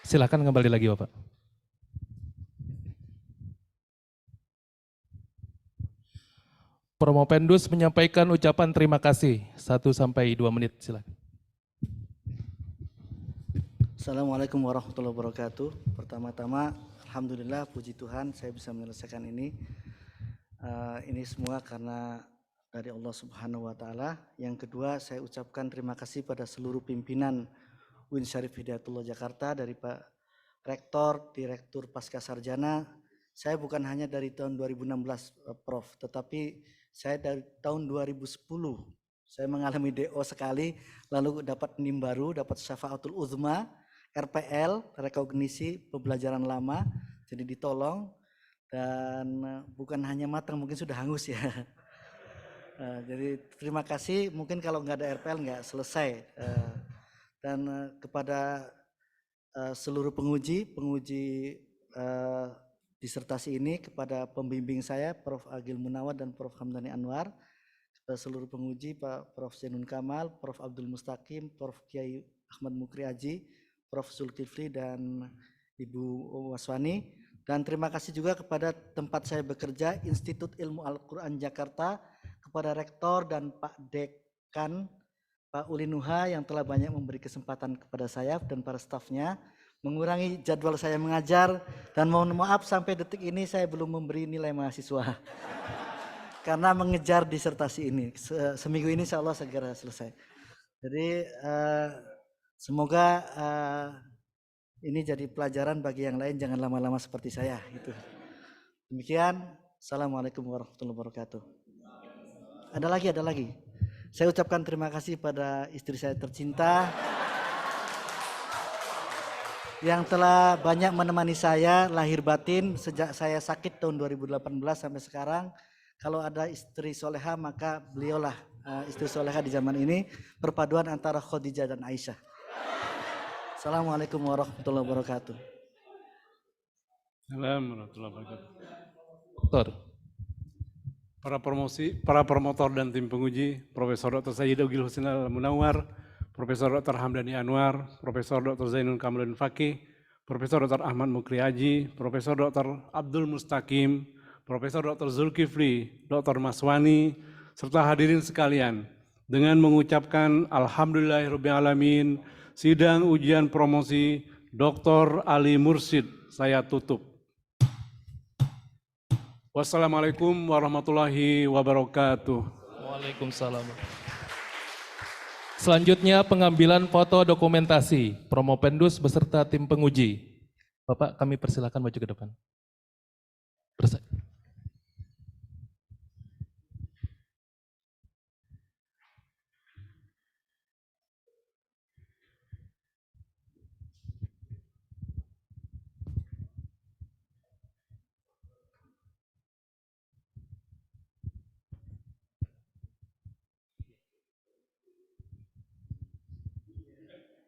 Speaker 1: Silakan kembali lagi Bapak. Promopendus menyampaikan ucapan terima kasih 1-2 menit, silakan.
Speaker 3: Assalamualaikum warahmatullahi wabarakatuh. Pertama-tama, alhamdulillah, puji Tuhan saya bisa menyelesaikan ini. Ini semua karena dari Allah Subhanahu wa Ta'ala. Yang kedua, saya ucapkan terima kasih pada seluruh pimpinan UIN Syarif Hidayatullah Jakarta, dari Pak Rektor, Direktur Pascasarjana. Saya bukan hanya dari tahun 2016, Prof, tetapi saya dari tahun 2010. Saya mengalami DO sekali, lalu dapat NIM baru, dapat Syafaatul Uzma, RPL, rekognisi pembelajaran lama, jadi ditolong, dan bukan hanya matang, mungkin sudah hangus ya. Jadi terima kasih, mungkin kalau nggak ada RPL nggak selesai. Dan kepada seluruh penguji disertasi ini, kepada pembimbing saya Prof. Agil Munawar dan Prof. Hamdani Anwar, kepada seluruh penguji Pak Prof. Zainun Kamal, Prof. Abdul Mustaqim, Prof. Kiai Ahmad Mukri Aji, Prof. Zulkifli dan Ibu Waswani, dan terima kasih juga kepada tempat saya bekerja, Institut Ilmu Al-Quran Jakarta, kepada Rektor dan Pak Dekan Pak Ulinuha yang telah banyak memberi kesempatan kepada saya dan para stafnya, mengurangi jadwal saya mengajar, dan mohon maaf sampai detik ini saya belum memberi nilai mahasiswa karena mengejar disertasi ini. Seminggu ini insya Allah segera selesai. Jadi semoga ini jadi pelajaran bagi yang lain, jangan lama-lama seperti saya. Gitu. Demikian, Assalamualaikum warahmatullahi wabarakatuh. Ada lagi. Saya ucapkan terima kasih pada istri saya tercinta yang telah banyak menemani saya lahir batin sejak saya sakit tahun 2018 sampai sekarang. Kalau ada istri soleha, maka beliaulah istri soleha di zaman ini, perpaduan antara Khadijah dan Aisyah. Assalamualaikum warahmatullahi wabarakatuh.
Speaker 2: Assalamualaikum warahmatullahi wabarakatuh.
Speaker 1: Dokter.
Speaker 2: Para promotor dan tim penguji, Profesor Dr. Sayyid Agil Husainal Munawar, Profesor Dr. Hamdani Anwar, Profesor Dr. Zainul Kamaluddin Fakih, Profesor Dr. Ahmad Mukri Aji, Profesor Dr. Abdul Mustaqim, Profesor Dr. Zulkifli, Dr. Maswani, serta hadirin sekalian, dengan mengucapkan Alhamdulillahirrahmanirrahim, sidang ujian promosi Dr. Ali Mursyid saya tutup. Wassalamualaikum warahmatullahi wabarakatuh.
Speaker 1: Waalaikumsalam. Selanjutnya pengambilan foto dokumentasi Promopendus beserta tim penguji. Bapak, kami persilakan maju ke depan.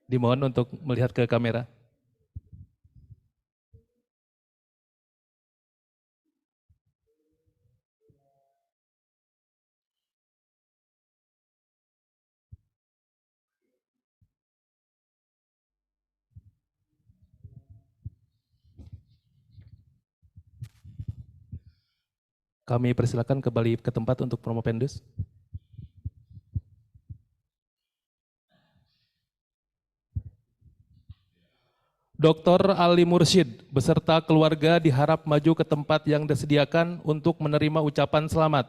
Speaker 1: Dimohon untuk melihat ke kamera. Kami persilakan kembali ke tempat untuk Promopendus. Dr. Ali Mursyid beserta keluarga diharap maju ke tempat yang disediakan untuk menerima ucapan selamat.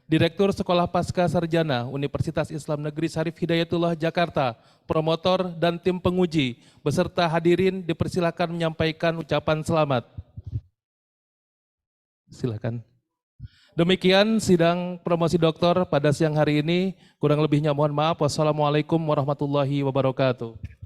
Speaker 1: Direktur Sekolah Pasca Sarjana Universitas Islam Negeri Syarif Hidayatullah Jakarta, promotor dan tim penguji beserta hadirin dipersilakan menyampaikan ucapan selamat. Silakan. Demikian sidang promosi doktor pada siang hari ini. Kurang lebihnya mohon maaf. Wassalamualaikum warahmatullahi wabarakatuh.